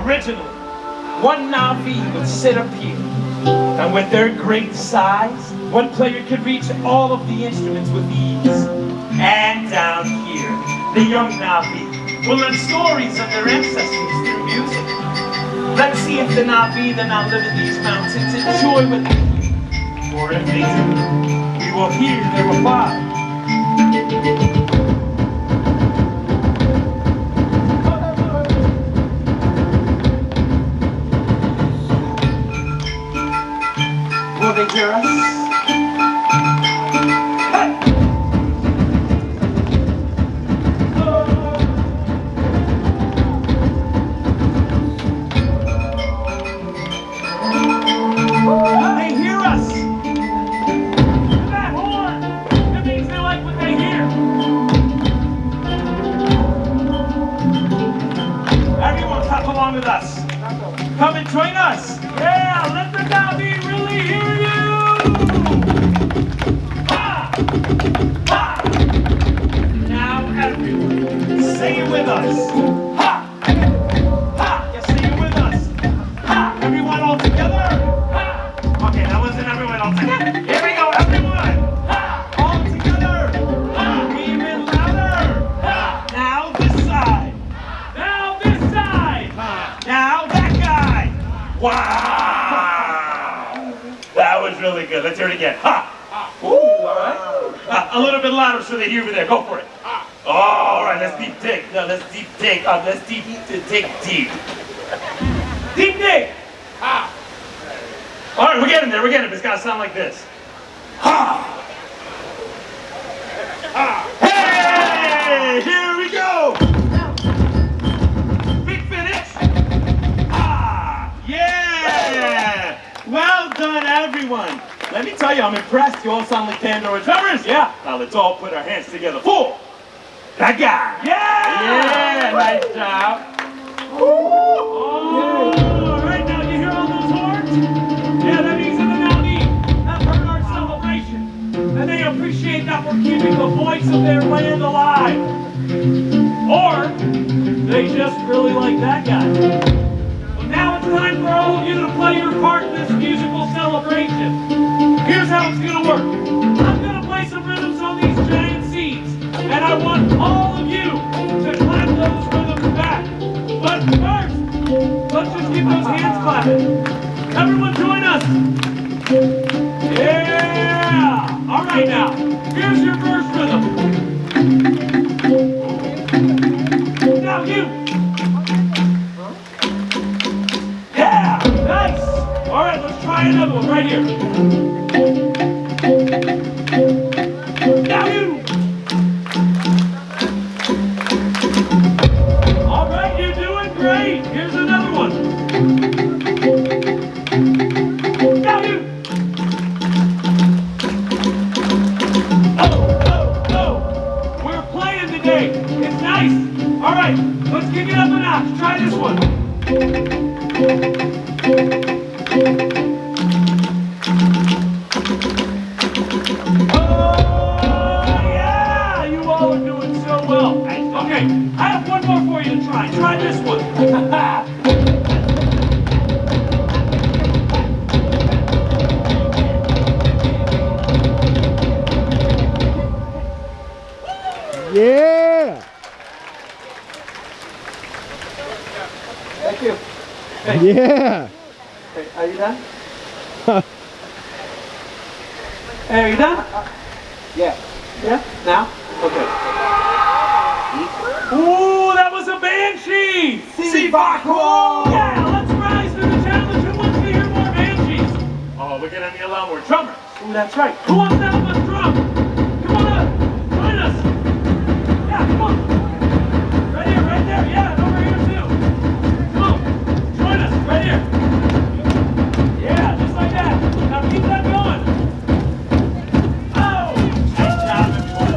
Originally, one NAVI would sit up here, and with their great size, one player could reach all of the instruments with ease. And down here, the young NAVI will learn stories of their ancestors through music. Let's see if the NAVI that now live in these mountains enjoy what they hear. Or if they do, we will hear their reply. Will they hear us? Hey! They hear us! That horn! It means they like what they hear. Everyone clap along with us. Come and join us. Yeah, let the NAVI really hear you! Ha! Ha! Now everyone, say it with us. Ha! Ha! Yes, say it with us. Ha! Everyone all together. Ha! Okay, that wasn't everyone all together. Here we go, everyone. Ha! All together. Ha! Even louder. Ha! Now this side. Now this side. Ha! Now that guy. Wow! That was really good. Let's hear it again. Ha! Ooh, all right. A little bit louder so they hear over there. Go for it. Oh, all right, let's deep dig. No, let's deep dig. Let's deep dig deep. Deep dig. Ha! All right, we're getting there. We're getting there. It's got to sound like this. Ha! Ha! Hey! Here we go! Big finish! Ah! Yeah! Well done, everyone. Let me tell you, I'm impressed. You all sound like Pandora drummers. Yeah. Now let's all put our hands together for that guy. Yeah! Yeah! Nice job. Oh! All right, now you hear all those horns? Yeah, that means that the NAVI have heard our celebration, and they appreciate that we're keeping the voice of their land alive. Or they just really like that guy. Well, now it's time for all of you to play your part in this musical celebration. Here's how it's gonna work. I'm gonna play some rhythms on these giant seeds, and I want all of you to clap those rhythms back. But first, let's just get those hands clapping. Everyone join us. Yeah! All right now, here's your first rhythm. Now you. Yeah, nice. All right, let's try another one right here. Now you. All right, you're doing great. Here's another one. Now you. Oh. We're playing today. It's nice. All right, let's kick it up a notch. Try this one. Oh, yeah! You all are doing so well. Okay, I have one more for you to try. Try this one. Yeah! Thank you. Yeah! Hey, are you done? Hey, are you done? Yeah. Yeah? Now? Okay. Ooh, that was a banshee! Sivaco! Yeah, let's rise to the challenge. Who wants to hear more banshees? Oh, we're gonna need a lot more drummers. Ooh, that's right. Who wants to help us drum? Come on up. Join us. Yeah, come on. Right here, right there. Yeah, and over here too. Come on. Join us. Right here. Yeah, just like that. Now keep that going. Oh! Nice job, everyone.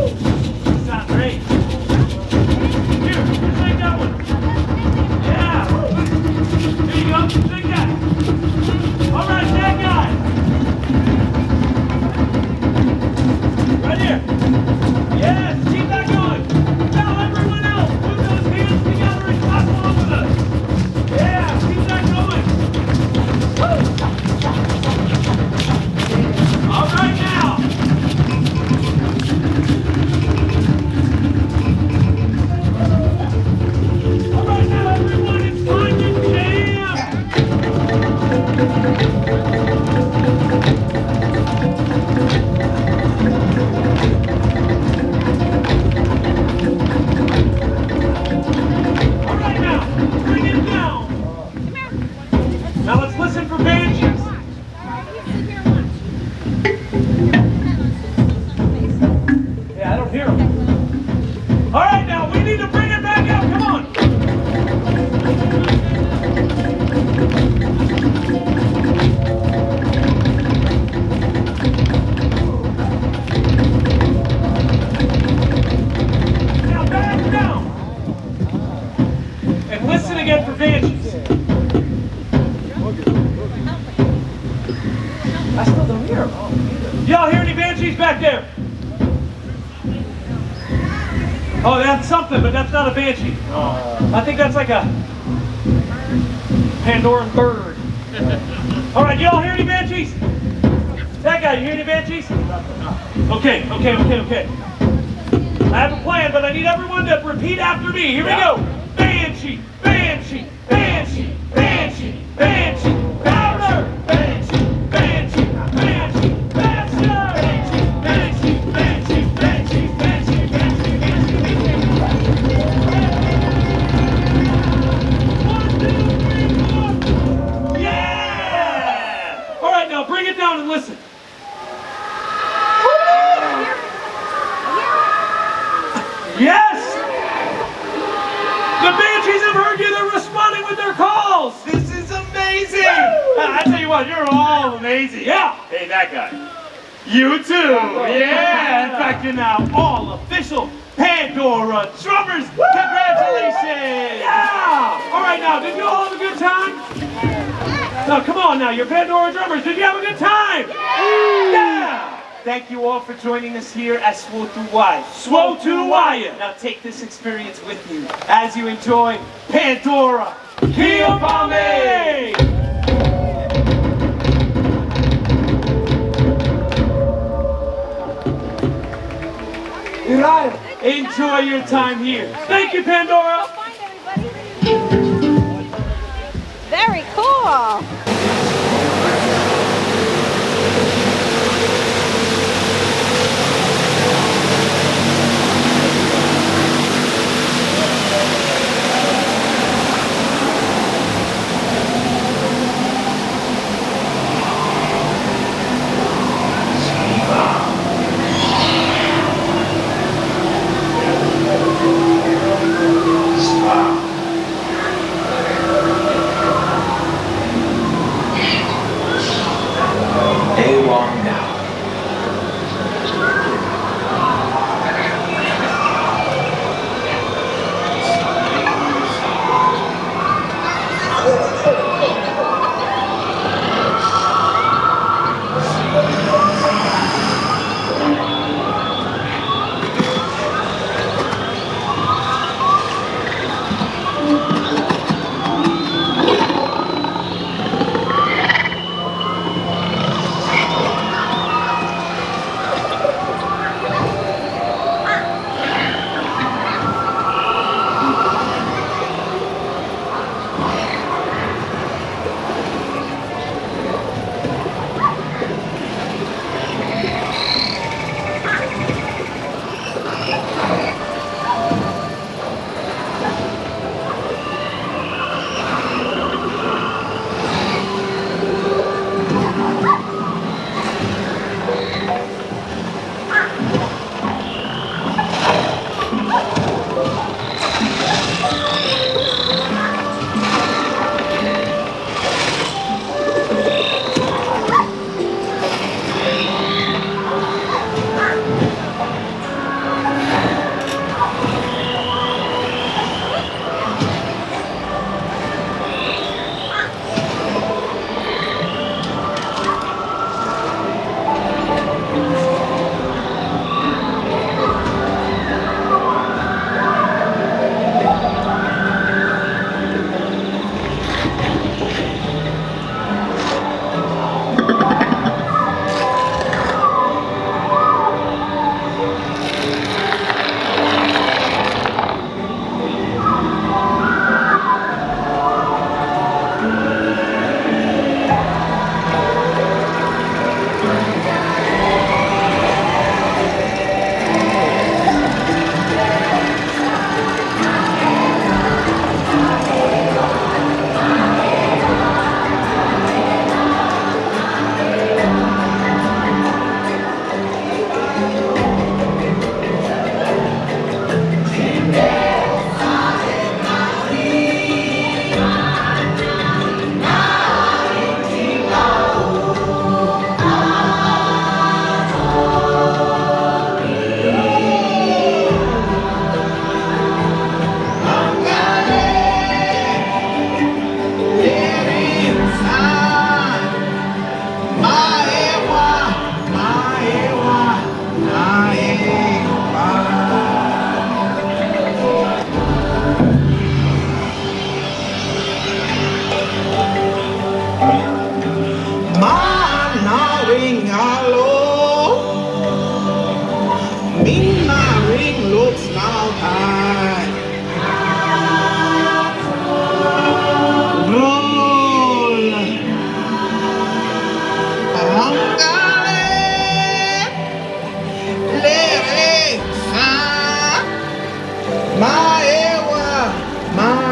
You sound great. Here, just like that one. Yeah. Here you go. Take that. All right, that guy. Right here. Yes, keep that going. Now everyone else, put those hands together for banshees. I still don't hear them. Y'all hear any banshees back there? Oh, that's something, but that's not a banshee. I think that's like a Pandoran bird. All right, y'all hear any banshees? That guy, you hear any banshees? Okay. I have a plan, but I need everyone to repeat after me. Here we go. Banshee, banshee, banshee, banshee, banshee, louder. Banshee, banshee, banshee, faster. Banshee, banshee, banshee, banshee, banshee, banshee, banshee. 1, 2, 3, 4. Yeah! All right, now bring it down and listen. Yes! The banshees have heard you. They're responding with their calls. This is amazing. I tell you what, you're all amazing. Yeah. Hey, that guy. You too. Yeah. In fact, you're now all official Pandora drummers. Congratulations. Yeah. All right, now, did you all have a good time? Now, come on now. You're Pandora drummers. Did you have a good time? Yeah. Thank you all for joining us here at Swotuwaya. Now take this experience with you as you enjoy Pandora. Kiyopame! Enjoy your time here. Thank you, Pandora. Very cool.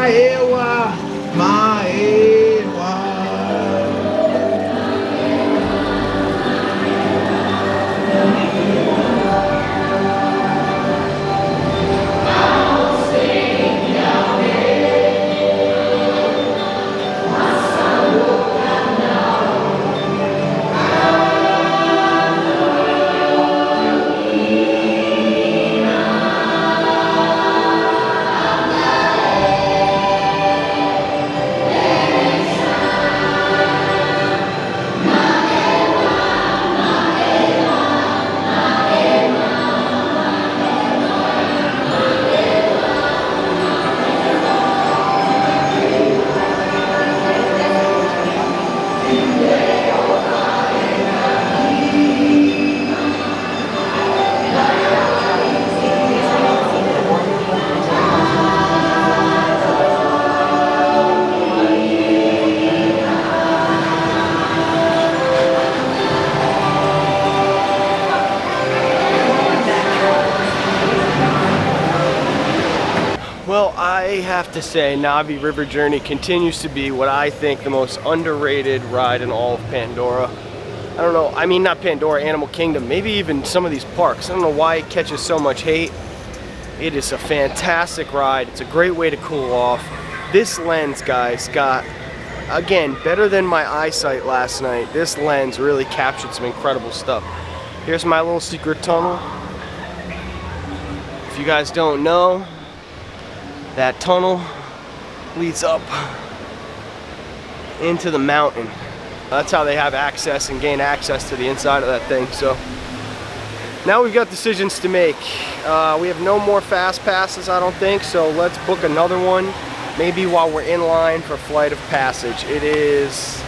Maewa, Maewa. Well, I have to say NAVI River Journey continues to be what I think the most underrated ride in all of Pandora. I don't know, I mean not Pandora, Animal Kingdom, maybe even some of these parks. I don't know why it catches so much hate. It is a fantastic ride. It's a great way to cool off. This lens, guys, got, again, better than my eyesight last night. This lens really captured some incredible stuff. Here's my little secret tunnel. If you guys don't know, that tunnel leads up into the mountain. That's how they have access and gain access to the inside of that thing. So now we've got decisions to make. We have no more fast passes, I don't think, so let's book another one, maybe while we're in line for Flight of Passage. It is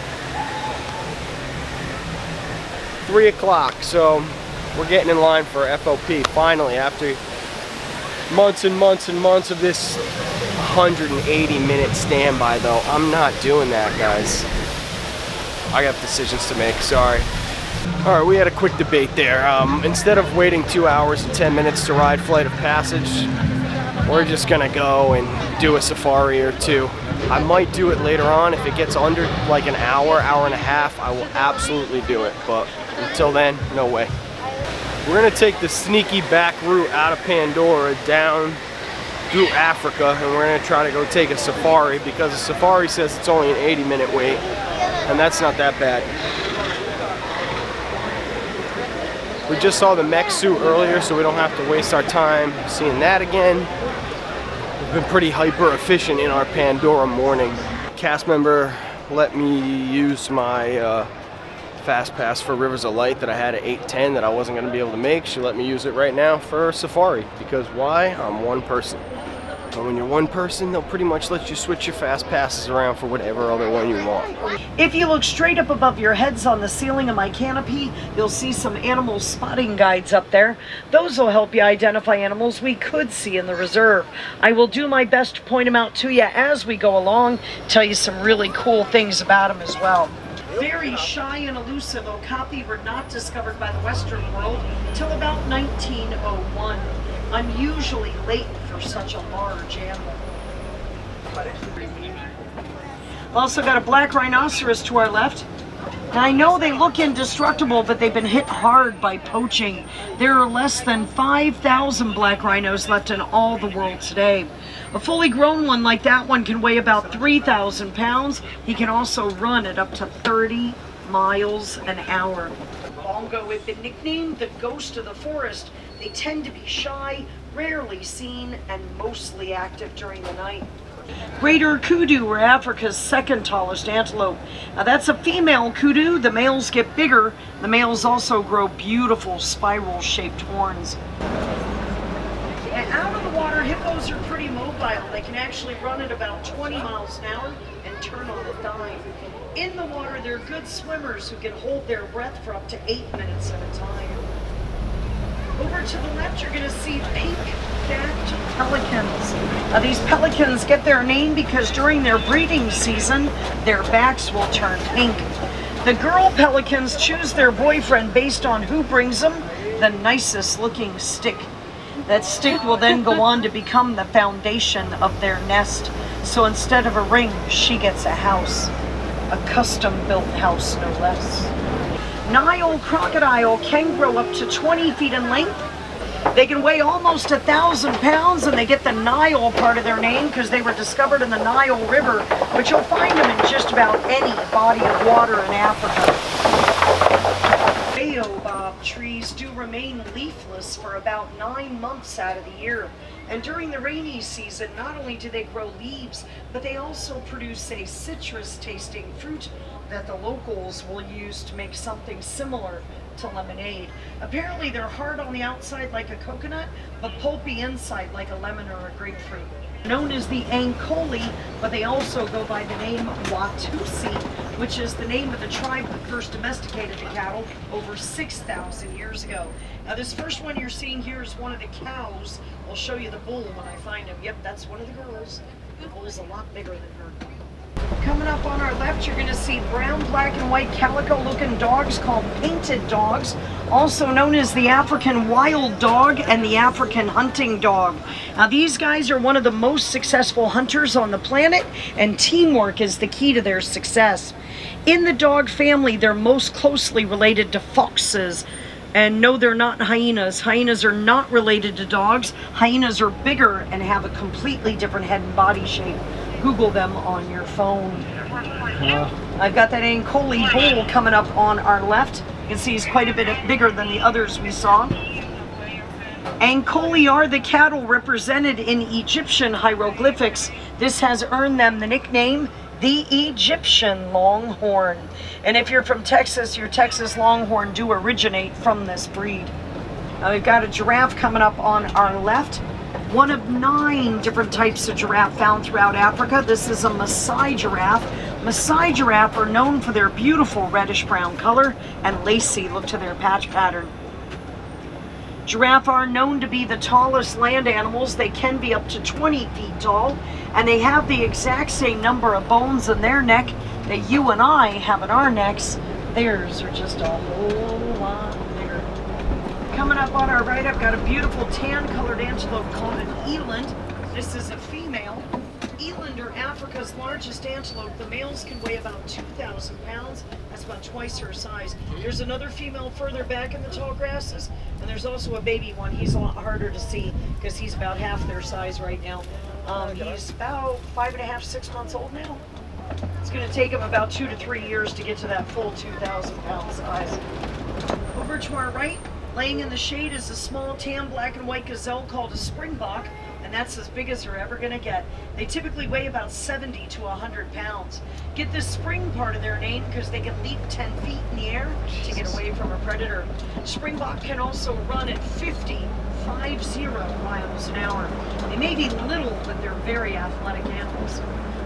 3 o'clock, so we're getting in line for FOP finally after months and months and months of this 180-minute standby. Though I'm not doing that, guys. I got decisions to make, sorry. All right, we had a quick debate there. Instead of waiting 2 hours and 10 minutes to ride Flight of Passage, we're just gonna go and do a safari or two. I might do it later on. If it gets under like an hour, hour and a half, I will absolutely do it. But until then, no way. We're gonna take the sneaky back route out of Pandora down through Africa, and we're gonna try to go take a safari because the safari says it's only an 80-minute wait, and that's not that bad. We just saw the mech suit earlier, so we don't have to waste our time seeing that again. We've been pretty hyper efficient in our Pandora morning. Cast member let me use my fast pass for Rivers of Light that I had at 8:10 that I wasn't going to be able to make. She let me use it right now for Safari because why? I'm one person. And when you're one person, they'll pretty much let you switch your fast passes around for whatever other one you want. If you look straight up above your heads on the ceiling of my canopy, you'll see some animal spotting guides up there. Those will help you identify animals we could see in the reserve. I will do my best to point them out to you as we go along, tell you some really cool things about them as well. Very shy and elusive okapi were not discovered by the Western world till about 1901. Unusually late for such a large animal. Also got a black rhinoceros to our left. Now I know they look indestructible, but they've been hit hard by poaching. There are less than 5,000 black rhinos left in all the world today. A fully grown one like that one can weigh about 3,000 pounds. He can also run at up to 30 miles an hour. Bongo have been nicknamed the ghost of the forest. They tend to be shy, rarely seen, and mostly active during the night. Greater kudu are Africa's second tallest antelope. Now that's a female kudu. The males get bigger. The males also grow beautiful spiral-shaped horns. And out of the water, hippos are pretty mobile. They can actually run at about 20 miles an hour and turn on a dime. In the water, they're good swimmers who can hold their breath for up to 8 minutes at a time. Over to the left, you're going to see pink-backed pelicans. Now, these pelicans get their name because during their breeding season, their backs will turn pink. The girl pelicans choose their boyfriend based on who brings them the nicest looking stick. That stick will then go on to become the foundation of their nest. So instead of a ring, she gets a house. A custom-built house, no less. Nile crocodile can grow up to 20 feet in length. They can weigh almost 1,000 pounds, and they get the Nile part of their name because they were discovered in the Nile River, but you'll find them in just about any body of water in Africa. Baobab trees do remain leafless for about 9 months out of the year. And during the rainy season, not only do they grow leaves, but they also produce a citrus-tasting fruit that the locals will use to make something similar to lemonade. Apparently they're hard on the outside like a coconut, but pulpy inside like a lemon or a grapefruit. Known as the Ankoli, but they also go by the name Watusi, which is the name of the tribe that first domesticated the cattle over 6,000 years ago. Now this first one you're seeing here is one of the cows. I'll show you the bull when I find him. Yep, that's one of the girls. The bull's a lot bigger than her. Coming up on our left, you're going to see brown, black, and white calico-looking dogs called painted dogs, also known as the African wild dog and the African hunting dog. Now, these guys are one of the most successful hunters on the planet, and teamwork is the key to their success. In the dog family, they're most closely related to foxes. And no, they're not hyenas. Hyenas are not related to dogs. Hyenas are bigger and have a completely different head and body shape. Google them on your phone. I've got that Ankoli bull coming up on our left. You can see he's quite a bit bigger than the others we saw. Ankoli are the cattle represented in Egyptian hieroglyphics. This has earned them the nickname the Egyptian Longhorn. And if you're from Texas, your Texas Longhorn do originate from this breed. Now we've got a giraffe coming up on our left. One of 9 different types of giraffe found throughout Africa. This is a Maasai giraffe. Maasai giraffe are known for their beautiful reddish-brown color and lacy look to their patch pattern. Giraffe are known to be the tallest land animals. They can be up to 20 feet tall, and they have the exact same number of bones in their neck that you and I have in our necks. Theirs are just a whole lot bigger. Coming up on our right, I've got a beautiful tan-colored antelope called an eland. This is a female. Eland are Africa's largest antelope. The males can weigh about 2,000 pounds. That's about twice her size. There's another female further back in the tall grasses, and there's also a baby one. He's a lot harder to see because he's about half their size right now. He's about 5.5, 6 months old now. It's going to take him about 2 to 3 years to get to that full 2,000 pound size. Over to our right, laying in the shade, is a small tan, black, and white gazelle called a springbok, and that's as big as they're ever going to get. They typically weigh about 70 to 100 pounds. Get the spring part of their name because they can leap 10 feet in the air to get away from a predator. Springbok can also run at 50 miles an hour. They may be little, but they're very athletic animals.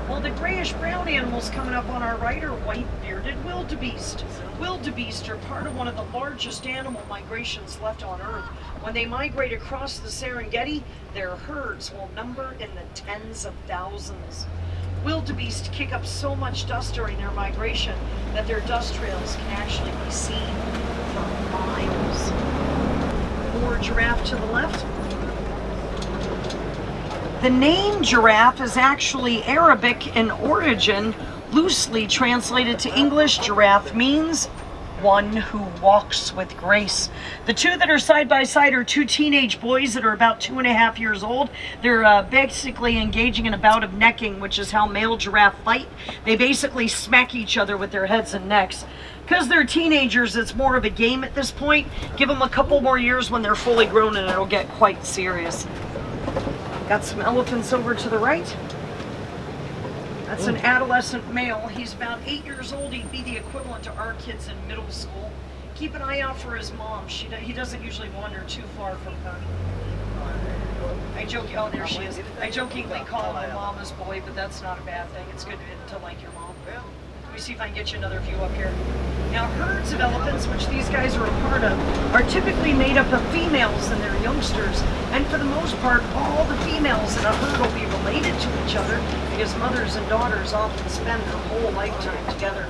Well, the grayish-brown animals coming up on our right are white-bearded wildebeest. Wildebeest are part of one of the largest animal migrations left on Earth. When they migrate across the Serengeti, their herds will number in the tens of thousands. Wildebeest kick up so much dust during their migration that their dust trails can actually be seen for miles. More giraffe to the left. The name giraffe is actually Arabic in origin. Loosely translated to English, giraffe means one who walks with grace. The two that are side by side are 2 teenage boys that are about 2.5 years old. They're basically engaging in a bout of necking, which is how male giraffe fight. They basically smack each other with their heads and necks. Because they're teenagers, it's more of a game at this point. Give them a couple more years when they're fully grown and it'll get quite serious. Got some elephants over to the right. That's an adolescent male. He's about 8 years old. He'd be the equivalent to our kids in middle school. Keep an eye out for his mom. He doesn't usually wander too far from her. Oh, there she is. I jokingly call my mama's boy, but that's not a bad thing. It's good to like your mom. Let me see if I can get you another view up here. Now, herds of elephants, which these guys are a part of, are typically made up of females and their youngsters. And for the most part, all the females in a herd will be related to each other because mothers and daughters often spend their whole lifetime together.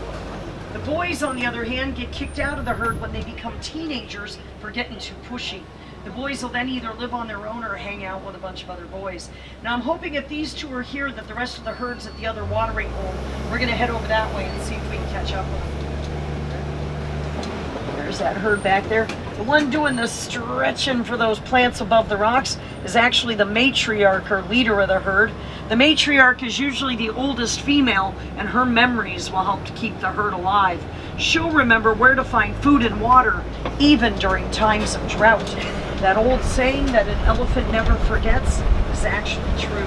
The boys, on the other hand, get kicked out of the herd when they become teenagers for getting too pushy. The boys will then either live on their own or hang out with a bunch of other boys. Now I'm hoping if these two are here that the rest of the herd's at the other watering hole. We're gonna head over that way and see if we can catch up with them. There's that herd back there. The one doing the stretching for those plants above the rocks is actually the matriarch or leader of the herd. The matriarch is usually the oldest female, and her memories will help to keep the herd alive. She'll remember where to find food and water, even during times of drought. That old saying that an elephant never forgets is actually true.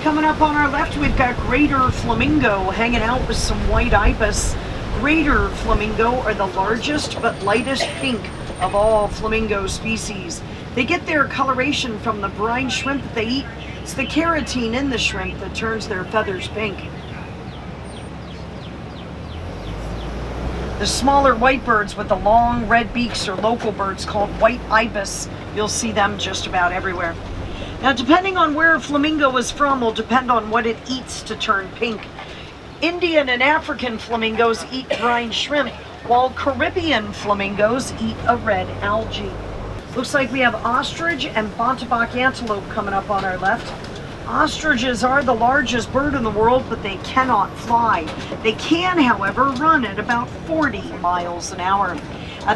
Coming up on our left, we've got greater flamingo hanging out with some white ibis. Greater flamingo are the largest but lightest pink of all flamingo species. They get their coloration from the brine shrimp that they eat. It's the keratin in the shrimp that turns their feathers pink. The smaller white birds with the long red beaks are local birds called white ibis. You'll see them just about everywhere. Now, depending on where a flamingo is from will depend on what it eats to turn pink. Indian and African flamingos eat brine shrimp, while Caribbean flamingos eat a red algae. Looks like we have ostrich and bontebok antelope coming up on our left. Ostriches are the largest bird in the world, but they cannot fly. They can, however, run at about 40 miles an hour.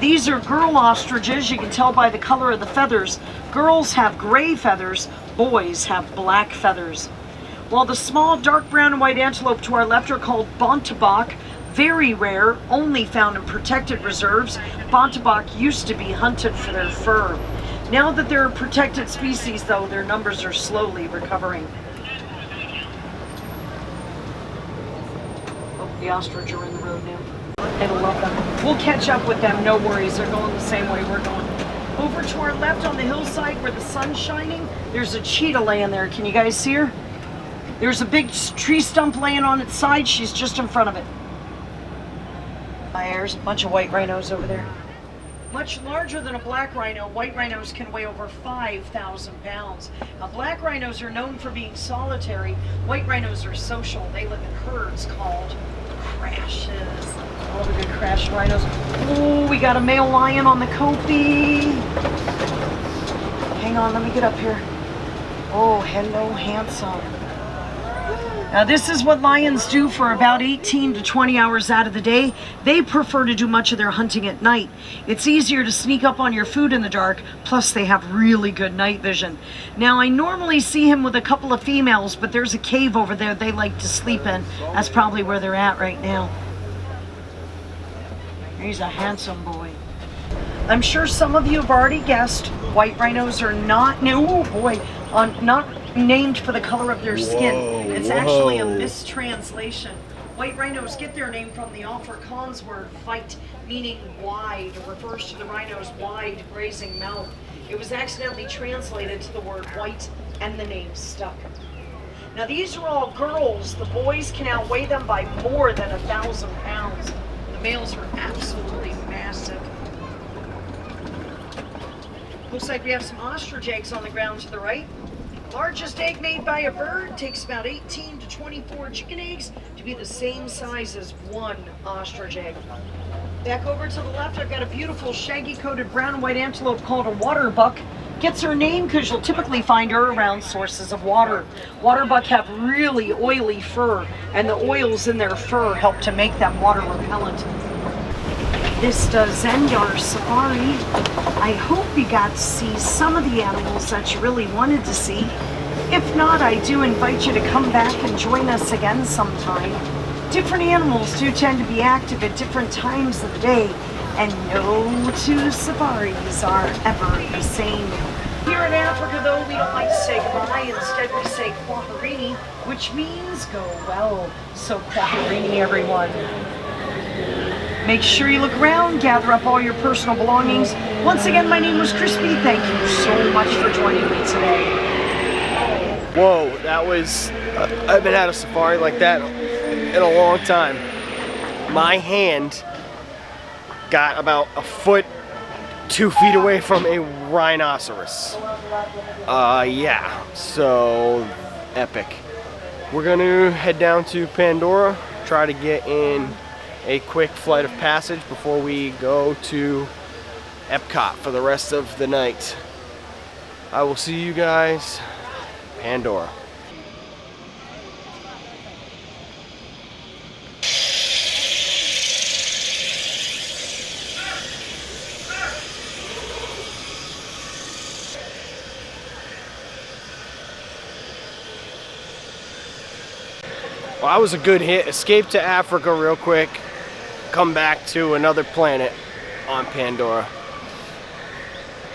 These are girl ostriches. You can tell by the color of the feathers. Girls have gray feathers, boys have black feathers. While the small dark brown and white antelope to our left are called bontebok, very rare, only found in protected reserves. Bontebok used to be hunted for their fur. Now that they're a protected species, though, their numbers are slowly recovering. Oh, the ostrich are in the road now. It'll love them. We'll catch up with them, no worries. They're going the same way we're going. Over to our left on the hillside where the sun's shining, there's a cheetah laying there. Can you guys see her? There's a big tree stump laying on its side. She's just in front of it. There's a bunch of white rhinos over there. Much larger than a black rhino, white rhinos can weigh over 5,000 pounds. Now, black rhinos are known for being solitary. White rhinos are social. They live in herds called crashes. All the good crash rhinos. Oh, we got a male lion on the kopie. Hang on, let me get up here. Oh, hello, handsome. Now, this is what lions do for about 18 to 20 hours out of the day. They prefer to do much of their hunting at night. It's easier to sneak up on your food in the dark, plus they have really good night vision. Now, I normally see him with a couple of females, but there's a cave over there they like to sleep in. That's probably where they're at right now. He's a handsome boy. I'm sure some of you have already guessed, white rhinos are not, not named for the color of their skin. It's actually a mistranslation. White rhinos get their name from the Afrikaans word "fight," meaning wide. It refers to the rhino's wide grazing mouth. It was accidentally translated to the word white, and the name stuck. Now, these are all girls. The boys can outweigh them by more than 1,000 pounds. The males are absolutely massive. Looks like we have some ostrich eggs on the ground to the right. Largest egg made by a bird takes about 18 to 24 chicken eggs to be the same size as one ostrich egg. Back over to the left, I've got a beautiful shaggy-coated brown and white antelope called a waterbuck. Gets her name because you'll typically find her around sources of water. Waterbuck have really oily fur, and the oils in their fur help to make them water repellent. This Dinosaur Safari. I hope you got to see some of the animals that you really wanted to see. If not, I do invite you to come back and join us again sometime. Different animals do tend to be active at different times of the day, and no two safaris are ever the same. Here in Africa, though, we don't like to say goodbye. Instead, we say kwaherini, which means go well. So kwaherini, everyone. Make sure you look around, gather up all your personal belongings. Once again, my name was Crispy. Thank you so much for joining me today. Whoa, that was, I haven't had a safari like that in a long time. My hand got about a foot, 2 feet away from a rhinoceros. Yeah, so epic. We're gonna head down to Pandora, try to get in a quick flight of passage before we go to Epcot for the rest of the night. I will see you guys Pandora. Well, that was a good hit. Escape to Africa real quick. Come back to another planet on Pandora.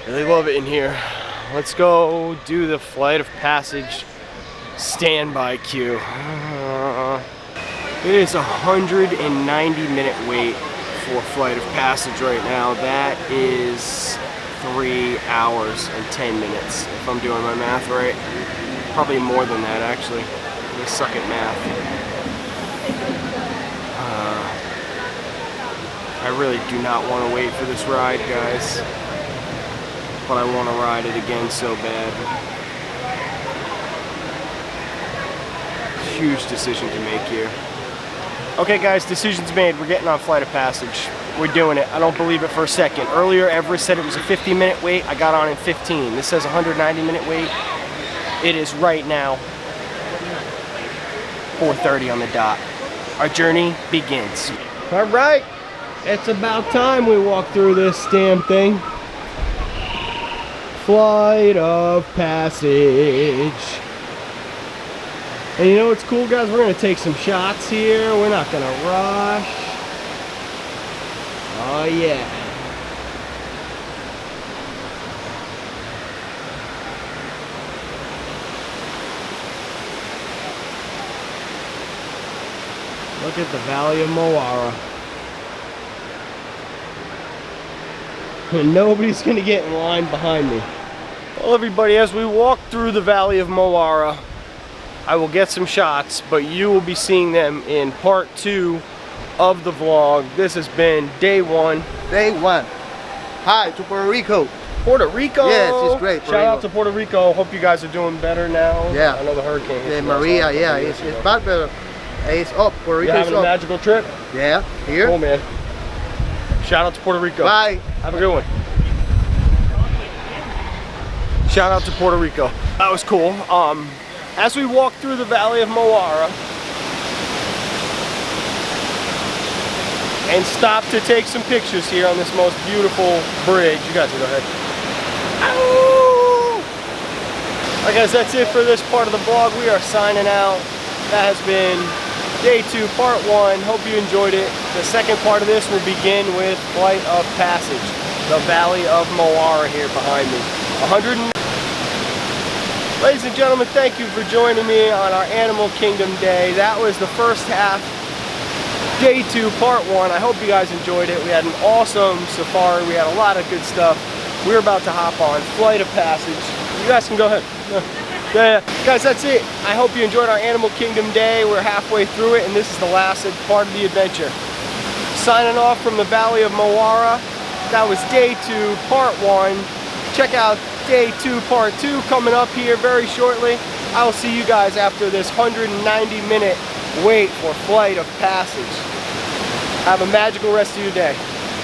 Really love it in here. Let's go do the flight of passage standby queue. It is a 190-minute wait for flight of passage right now. That is 3 hours and 10 minutes, if I'm doing my math right. Probably more than that, actually. I suck at math. I really do not want to wait for this ride, guys. But I want to ride it again so bad. Huge decision to make here. Okay guys, decision's made. We're getting on flight of passage. We're doing it. I don't believe it for a second. Earlier, Everest said it was a 50-minute wait. I got on in 15. This says 190-minute wait. It is right now 4:30 on the dot. Our journey begins. All right, it's about time we walk through this damn thing. Flight of passage. And you know what's cool, guys? We're gonna take some shots here. We're not gonna rush. Oh yeah. Look at the Valley of Moara. And nobody's gonna get in line behind me. Well, everybody, as we walk through the Valley of Moara, I will get some shots, but you will be seeing them in part 2 of the vlog. This has been day 1. Day 1. Hi to Puerto Rico. Puerto Rico. Yes, it's great. Shout out to Puerto Rico. Hope you guys are doing better now. Yeah. I know the hurricane hit Maria, yeah, it's bad, but it's up. Puerto Rico you having is a up. magical trip? Yeah, here. Cool, man. Shout out to Puerto Rico. Bye. Have a good one. Shout out to Puerto Rico. That was cool. As we walk through the Valley of Moara and stop to take some pictures here on this most beautiful bridge. You guys can go ahead. Ow! Alright guys, that's it for this part of the vlog. We are signing out. That has been day 2, part 1. Hope you enjoyed it. The second part of this will begin with flight of passage. The Valley of Moara here behind me. Ladies and gentlemen, thank you for joining me on our Animal Kingdom day. That was the first half, day 2, part 1. I hope you guys enjoyed it. We had an awesome safari. We had a lot of good stuff. We're about to hop on flight of passage. You guys can go ahead. Yeah. Guys, that's it. I hope you enjoyed our Animal Kingdom day. We're halfway through it, and this is the last part of the adventure. Signing off from the Valley of Moara. That was day 2, part 1. Check out day 2, part 2 coming up here very shortly. I will see you guys after this 190-minute wait for flight of passage. Have a magical rest of your day.